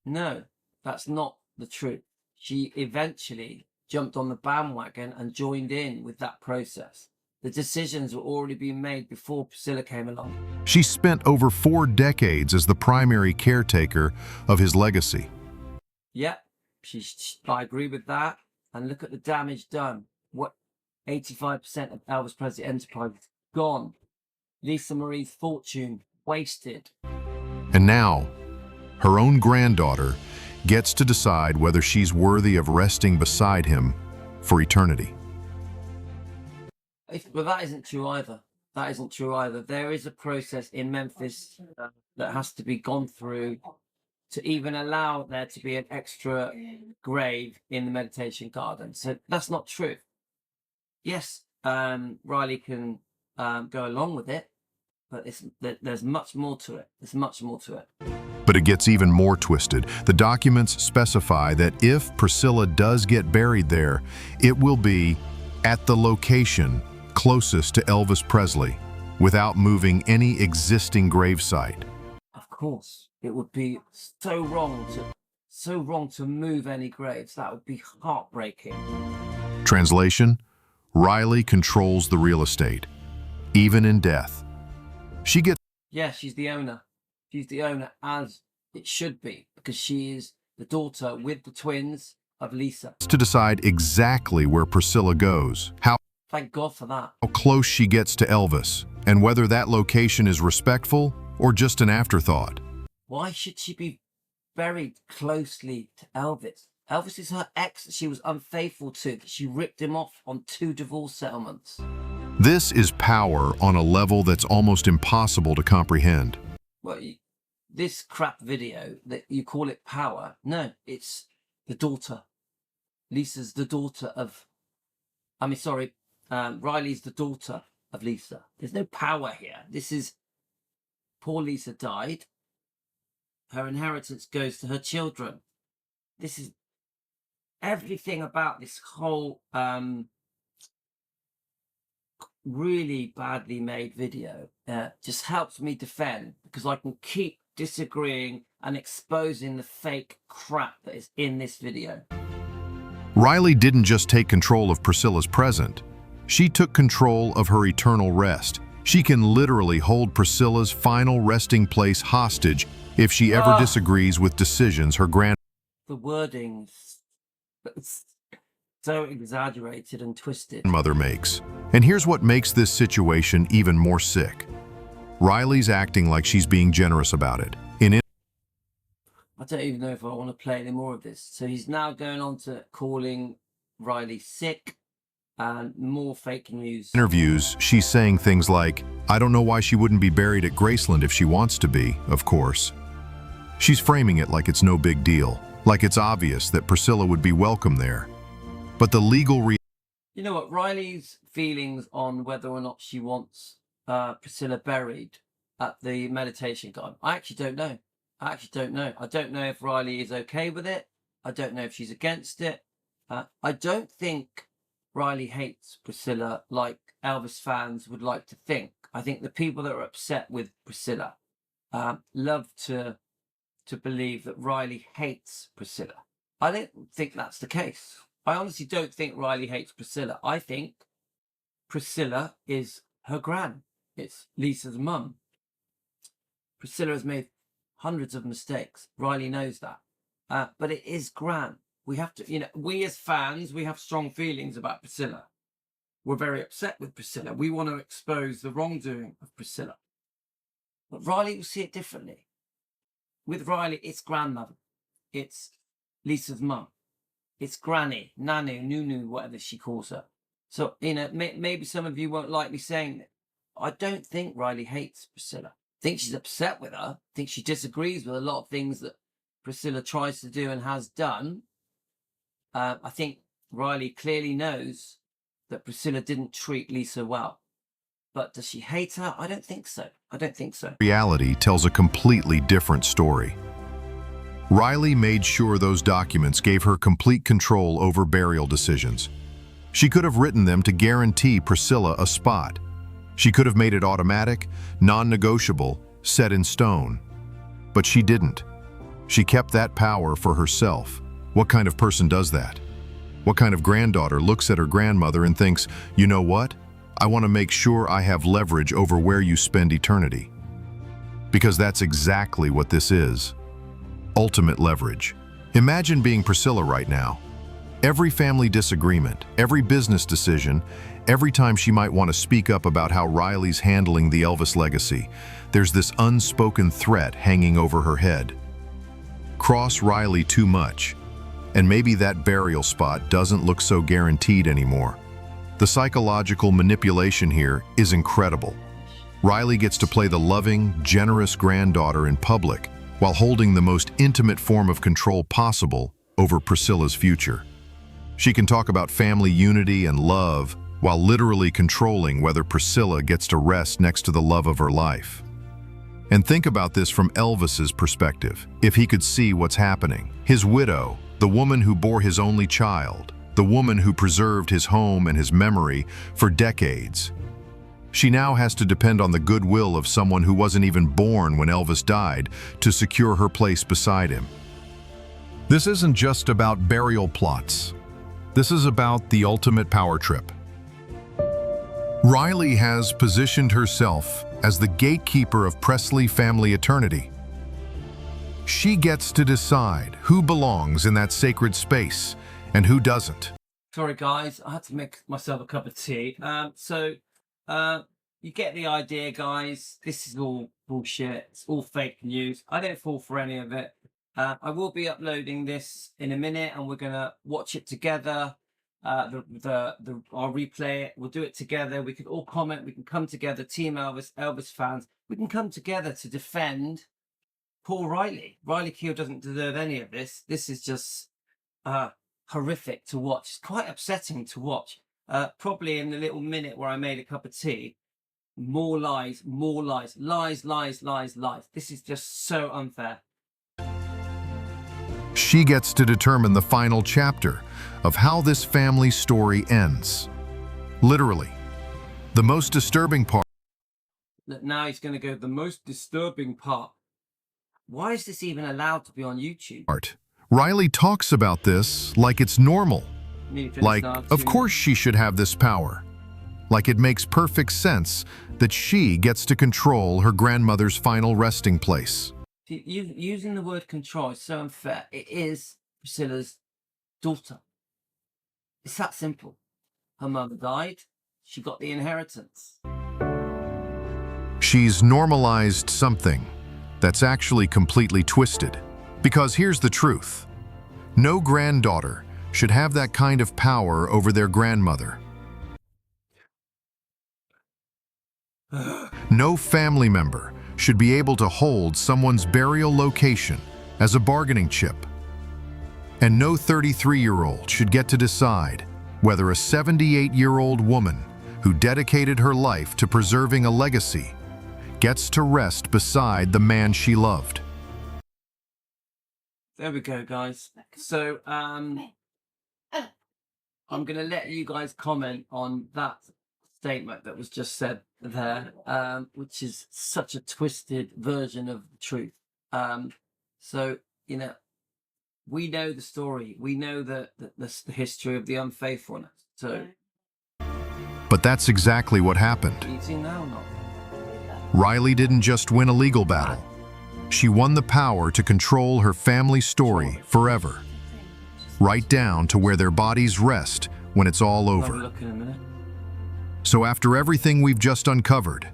No, that's not the truth. She eventually jumped on the bandwagon and joined in with that process. The decisions were already being made before Priscilla came along. She spent over 4 decades as the primary caretaker of his legacy. Yeah, I agree with that. And look at the damage done. What 85% of Elvis Presley enterprise gone. Lisa Marie's fortune wasted. And now, her own granddaughter gets to decide whether she's worthy of resting beside him for eternity. But that isn't true either. That isn't true either. There is a process in Memphis that has to be gone through to even allow there to be an extra grave in the meditation garden. So that's not true. Yes, Riley can go along with it, but there's much more to it. There's much more to it. But it gets even more twisted. The documents specify that if Priscilla does get buried there, it will be at the location closest to Elvis Presley, without moving any existing gravesite. Of course, it would be so wrong to move any graves. That would be heartbreaking. Translation: Riley controls the real estate, even in death. Yeah, she's the owner. She's the owner, as it should be, because she is the daughter with the twins of Lisa. To decide exactly where Priscilla goes, Thank God for that. how close she gets to Elvis, and whether that location is respectful or just an afterthought. Why should she be buried closely to Elvis? Elvis is her ex that she was unfaithful to, that she ripped him off on 2 divorce settlements. This is power on a level that's almost impossible to comprehend. Well, this crap video that you call it power, no, it's the daughter. Lisa's the daughter of, Riley's the daughter of Lisa. There's no power here. This is, poor Lisa died. Her inheritance goes to her children. This is everything about this whole really badly made video just helps me defend, because I can keep disagreeing and exposing the fake crap that is in this video. Riley didn't just take control of Priscilla's present. She took control of her eternal rest. She can literally hold Priscilla's final resting place hostage if she ever disagrees with decisions her The wording's so exaggerated and twisted. grandmother makes. And here's what makes this situation even more sick. Riley's acting like she's being generous about it. I don't even know if I want to play any more of this. So he's now going on to calling Riley sick and more fake news. Interviews, she's saying things like, I don't know why she wouldn't be buried at Graceland if she wants to be, of course. She's framing it like it's no big deal, like it's obvious that Priscilla would be welcome there. But the legal You know what, Riley's feelings on whether or not she wants Priscilla buried at the meditation time, I actually don't know. I don't know if Riley is okay with it. I don't know if she's against it. I don't think Riley hates Priscilla like Elvis fans would like to think. I think the people that are upset with Priscilla love to believe that Riley hates Priscilla. I don't think that's the case. I honestly don't think Riley hates Priscilla. I think Priscilla is her gran. It's Lisa's mum. Priscilla has made hundreds of mistakes. Riley knows that. But it is gran. We have to, we as fans, we have strong feelings about Priscilla. We're very upset with Priscilla. We want to expose the wrongdoing of Priscilla. But Riley will see it differently. With Riley, it's grandmother. It's Lisa's mum. It's granny, nanu, nunu, whatever she calls her. So, maybe some of you won't like me saying it. I don't think Riley hates Priscilla. I think she's upset with her. I think she disagrees with a lot of things that Priscilla tries to do and has done. I think Riley clearly knows that Priscilla didn't treat Lisa well. But does she hate her? I don't think so. reality tells a completely different story. Riley made sure those documents gave her complete control over burial decisions. She could have written them to guarantee Priscilla a spot. She could have made it automatic, non-negotiable, set in stone. But she didn't. She kept that power for herself. What kind of person does that? What kind of granddaughter looks at her grandmother and thinks, you know what? I want to make sure I have leverage over where you spend eternity. Because that's exactly what this is. Ultimate leverage. Imagine being Priscilla right now. Every family disagreement, every business decision, every time she might want to speak up about how Riley's handling the Elvis legacy, there's this unspoken threat hanging over her head. Cross Riley too much, and maybe that burial spot doesn't look so guaranteed anymore. The psychological manipulation here is incredible. Riley gets to play the loving, generous granddaughter in public while holding the most intimate form of control possible over Priscilla's future. She can talk about family unity and love while literally controlling whether Priscilla gets to rest next to the love of her life. And think about this from Elvis's perspective. If he could see what's happening, his widow, the woman who bore his only child, the woman who preserved his home and his memory for decades. She now has to depend on the goodwill of someone who wasn't even born when Elvis died to secure her place beside him. This isn't just about burial plots. This is about the ultimate power trip. Riley has positioned herself as the gatekeeper of Presley family eternity. She gets to decide who belongs in that sacred space and who doesn't. Sorry guys, I had to make myself a cup of tea. You get the idea, guys. This is all bullshit. It's all fake news. I don't fall for any of it. I will be uploading this in a minute and we're gonna watch it together. I'll replay it. We'll do it together. We can all comment. We can come together. Team Elvis fans. We can come together to defend poor Riley. Riley Keough doesn't deserve any of this. This is just horrific to watch. It's quite upsetting to watch. Probably in the little minute where I made a cup of tea, more lies, lies. This is just so unfair. She gets to determine the final chapter of how this family story ends. Literally, the most disturbing part. Look, now he's going to go, the most disturbing part. Why is this even allowed to be on YouTube? Riley talks about this like it's normal. Like, of course she should have this power. Like it makes perfect sense that she gets to control her grandmother's final resting place. Using the word control is so unfair. It is Priscilla's daughter. It's that simple. Her mother died. She got the inheritance. She's normalized something that's actually completely twisted. Because here's the truth. No granddaughter should have that kind of power over their grandmother. No family member should be able to hold someone's burial location as a bargaining chip. And no 33-year-old should get to decide whether a 78-year-old woman who dedicated her life to preserving a legacy gets to rest beside the man she loved. There we go, guys. So, I'm going to let you guys comment on that statement that was just said there, which is such a twisted version of the truth. So, you know, we know the story. We know the history of the unfaithfulness. So, but that's exactly what happened. eating now or not? Riley didn't just win a legal battle. She won the power to control her family story forever, right down to where their bodies rest when it's all I'll have a over. look in a minute. So after everything we've just uncovered,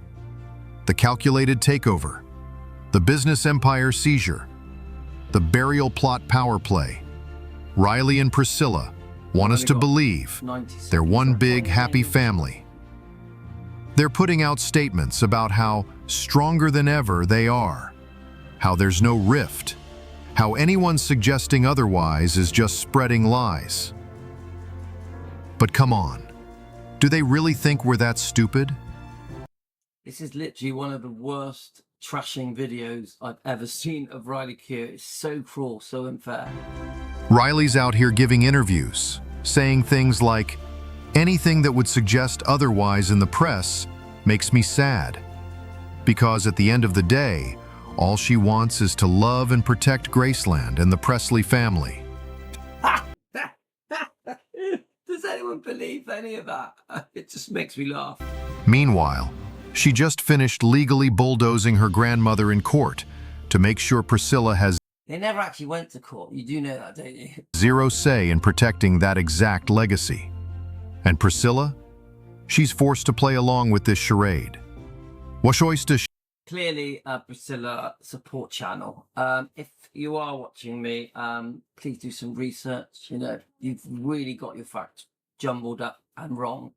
the calculated takeover, the business empire seizure, the burial plot power play, Riley and Priscilla want us to believe 96. they're one big happy family. They're putting out statements about how stronger than ever they are, how there's no rift, how anyone suggesting otherwise is just spreading lies. But come on, do they really think we're that stupid? This is literally one of the worst trashing videos I've ever seen of Riley Keough. It's so cruel, so unfair. Riley's out here giving interviews, saying things like, anything that would suggest otherwise in the press makes me sad. Because at the end of the day, all she wants is to love and protect Graceland and the Presley family. Does anyone believe any of that? It just makes me laugh. Meanwhile, she just finished legally bulldozing her grandmother in court to make sure Priscilla has They never actually went to court. You do know that, don't you? zero say in protecting that exact legacy. And Priscilla? She's forced to play along with this charade. Was oyster Clearly, Priscilla support channel. If you are watching me, please do some research. You know, you've really got your facts jumbled up and wrong.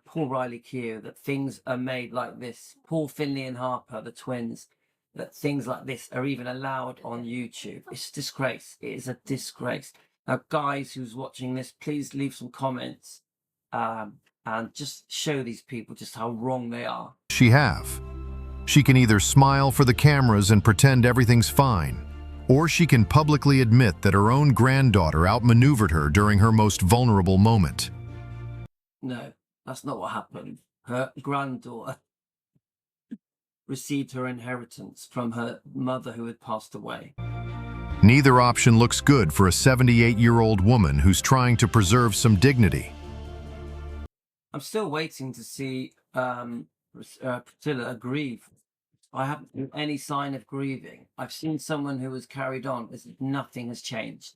Poor Riley Keough, that things are made like this. Poor Finley and Harper, the twins, that things like this are even allowed on YouTube. It's a disgrace. It is a disgrace. Now, guys who's watching this, please leave some comments and just show these people just how wrong they are. she have? She can either smile for the cameras and pretend everything's fine, or she can publicly admit that her own granddaughter outmaneuvered her during her most vulnerable moment. No, that's not what happened. Her granddaughter received her inheritance from her mother who had passed away. Neither option looks good for a 78-year-old woman who's trying to preserve some dignity. I'm still waiting to see Priscilla grieve. I haven't seen any sign of grieving. I've seen someone who has carried on as if nothing has changed.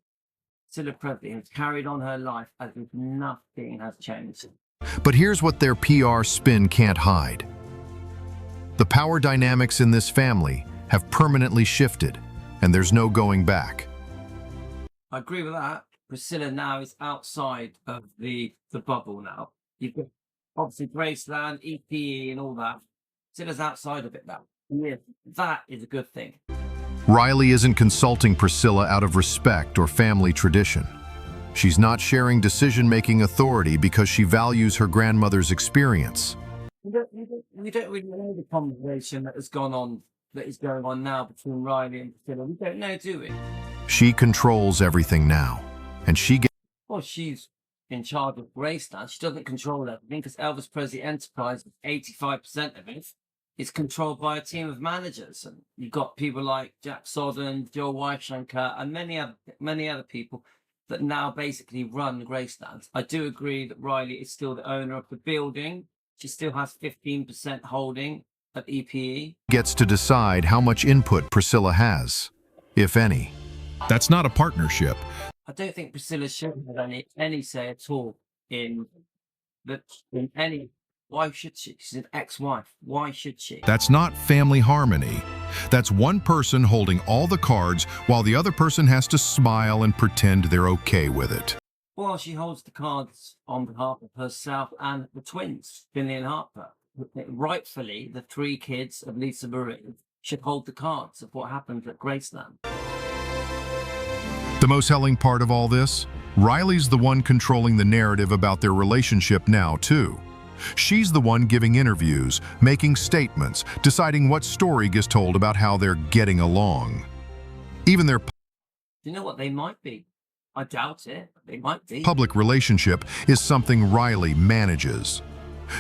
Priscilla Presley has carried on her life as if nothing has changed. But here's what their PR spin can't hide. The power dynamics in this family have permanently shifted, and there's no going back. I agree with that. Priscilla now is outside of the bubble now. You've got obviously Graceland, EPE and all that. Priscilla's outside of it now. Yeah, that is a good thing. Riley isn't consulting Priscilla out of respect or family tradition. She's not sharing decision-making authority because she values her grandmother's experience. We don't really know the conversation that is going on now between Riley and Priscilla. We don't know, do we? She controls everything now, and she gets Well, she's in charge of Graceland. She doesn't control everything because Elvis Presley Enterprise, 85% of it, is controlled by a team of managers. And you've got people like Jack Sodden, Joe Weishankar, and many other people that now basically run Graceland. I do agree that Riley is still the owner of the building. She still has 15% holding of EPE. gets to decide how much input Priscilla has, if any. That's not a partnership. I don't think Priscilla should have any say at all in any. Why should she? She's an ex-wife. Why should she? That's not family harmony. That's one person holding all the cards while the other person has to smile and pretend they're okay with it. Well, she holds the cards on behalf of herself and the twins, Finley and Harper. Rightfully, the three kids of Lisa Marie should hold the cards of what happened at Graceland. The most telling part of all this? Riley's the one controlling the narrative about their relationship now, too. She's the one giving interviews, making statements, deciding what story gets told about how they're getting along. Even their You know what? They might be. I doubt it. They might be. public relationship is something Riley manages.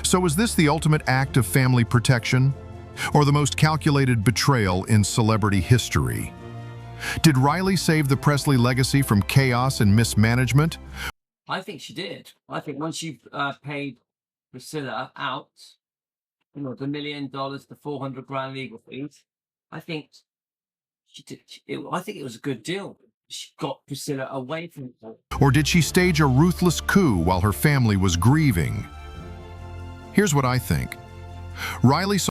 So is this the ultimate act of family protection? Or the most calculated betrayal in celebrity history? Did Riley save the Presley legacy from chaos and mismanagement? I think she did. I think once you paid Priscilla out, the $1 million, the 400 grand legal fees, I think she did. I think it was a good deal. She got Priscilla away from her. Or did she stage a ruthless coup while her family was grieving? Here's what I think. Riley saw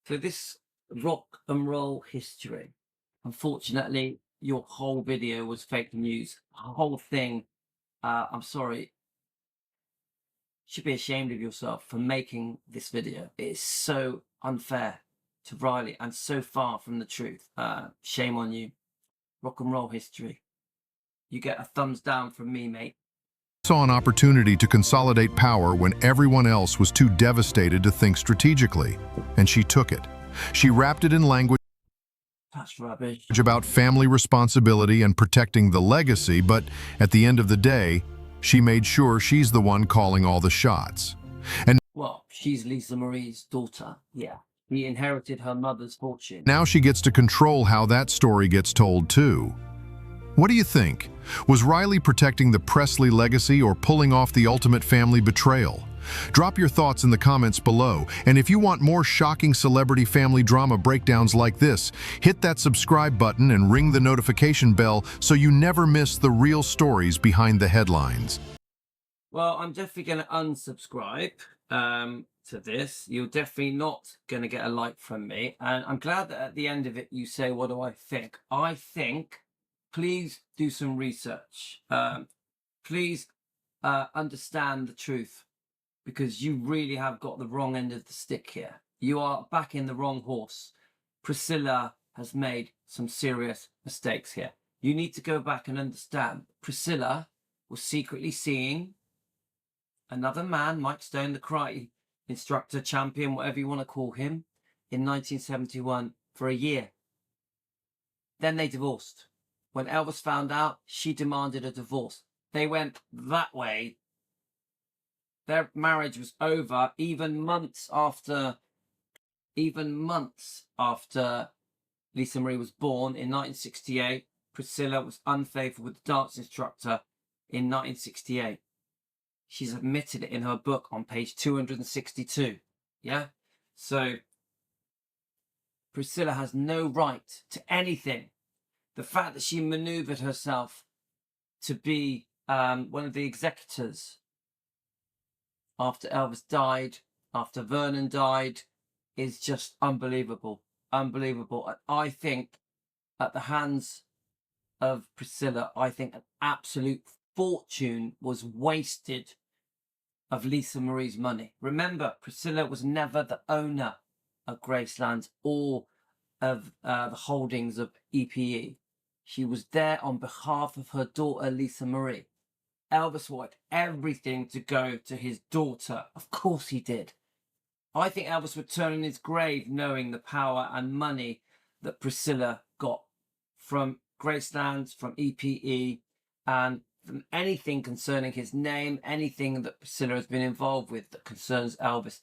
So this rock and roll history, unfortunately, your whole video was fake news. The whole thing, I'm sorry, you should be ashamed of yourself for making this video. It is so unfair to Riley and so far from the truth. Shame on you. Rock and roll history. You get a thumbs down from me, mate. an opportunity to consolidate power when everyone else was too devastated to think strategically, and she took it. She wrapped it in language That's rubbish. about family responsibility and protecting the legacy, but at the end of the day, she made sure she's the one calling all the shots. And Well, she's Lisa Marie's daughter. Yeah. He inherited her mother's fortune. now she gets to control how that story gets told too. What do you think? Was Riley protecting the Presley legacy or pulling off the ultimate family betrayal? Drop your thoughts in the comments below, and if you want more shocking celebrity family drama breakdowns like this, hit that subscribe button and ring the notification bell so you never miss the real stories behind the headlines. Well, I'm definitely going to unsubscribe to this. You're definitely not going to get a like from me. And I'm glad that at the end of it, you say, what do I think? I think, please do some research. Please understand the truth, because you really have got the wrong end of the stick here. You are backing the wrong horse. Priscilla has made some serious mistakes here. You need to go back and understand. Priscilla was secretly seeing another man, Mike Stone, the karate instructor, champion, whatever you want to call him, in 1971 for a year. Then they divorced. When Elvis found out, she demanded a divorce. They went that way. Their marriage was over even months after Lisa Marie was born in 1968. Priscilla was unfaithful with the dance instructor in 1968. She's admitted it in her book on page 262. Yeah? So Priscilla has no right to anything. The fact that she maneuvered herself to be one of the executors after Elvis died, after Vernon died, is just unbelievable. Unbelievable. And I think at the hands of Priscilla, I think an absolute fortune was wasted of Lisa Marie's money. Remember, Priscilla was never the owner of Graceland or of the holdings of EPE. She was there on behalf of her daughter, Lisa Marie. Elvis wanted everything to go to his daughter. Of course he did. I think Elvis would turn in his grave knowing the power and money that Priscilla got from Graceland, from EPE, and from anything concerning his name, anything that Priscilla has been involved with that concerns Elvis.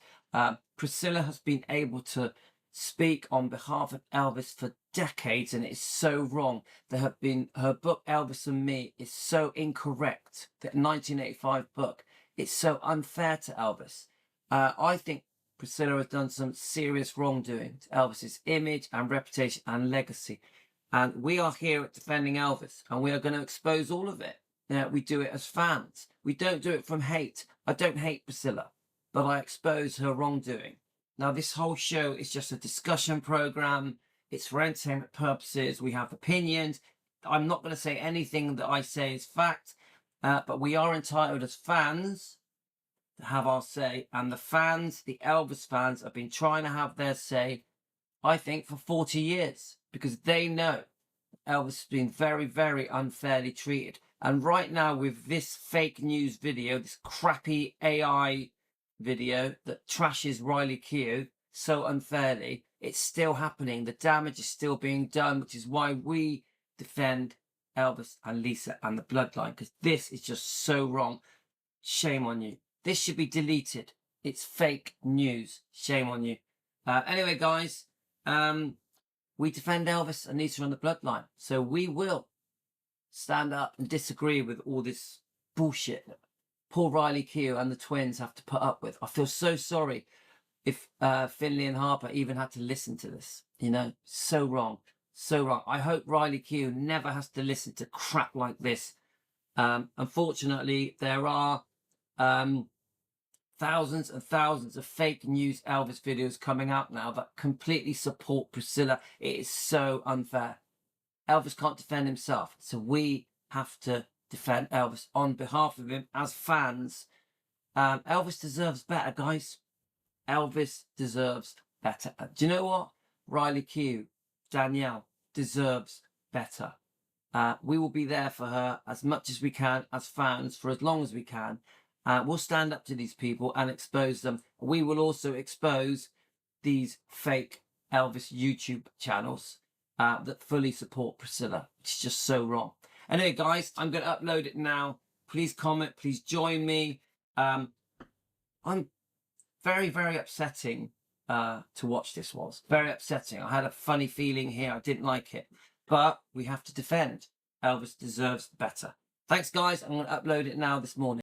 Priscilla has been able to speak on behalf of Elvis for decades, and it is so wrong. There have been, her book Elvis and Me is so incorrect. That 1985 book, it's so unfair to Elvis. I think Priscilla has done some serious wrongdoing to Elvis's image and reputation and legacy. And we are here at Defending Elvis, and we are going to expose all of it. We do it as fans. We don't do it from hate. I don't hate Priscilla, but I expose her wrongdoing. Now, this whole show is just a discussion program. It's for entertainment purposes. We have opinions. I'm not going to say anything that I say is fact, but we are entitled as fans to have our say. And the fans, the Elvis fans, have been trying to have their say, I think, for 40 years, because they know Elvis has been very, very unfairly treated. And right now, with this fake news video, this crappy AI video that trashes Riley Keough so unfairly, it's still happening. The damage is still being done, which is why we defend Elvis and Lisa and the bloodline, because this is just so wrong. Shame on you. This should be deleted. It's fake news. Shame on you. Anyway, guys, we defend Elvis and Lisa and the bloodline, so we will stand up and disagree with all this bullshit that poor Riley Keough and the twins have to put up with. I feel so sorry if Finlay and Harper even had to listen to this. You know, so wrong, so wrong. I hope Riley Keough never has to listen to crap like this. Unfortunately, there are thousands and thousands of fake news Elvis videos coming out now that completely support Priscilla. It is so unfair. Elvis can't defend himself, so we have to defend Elvis on behalf of him as fans. Elvis deserves better, guys. Elvis deserves better. Do you know what? Riley Keough, Danielle deserves better. We will be there for her as much as we can as fans for as long as we can. We'll stand up to these people and expose them. We will also expose these fake Elvis YouTube channels that fully support Priscilla. It's just so wrong. Anyway, guys, I'm going to upload it now. Please comment. Please join me. I'm very, very upsetting to watch this was. Very upsetting. I had a funny feeling here. I didn't like it. But we have to defend. Elvis deserves better. Thanks, guys. I'm going to upload it now this morning.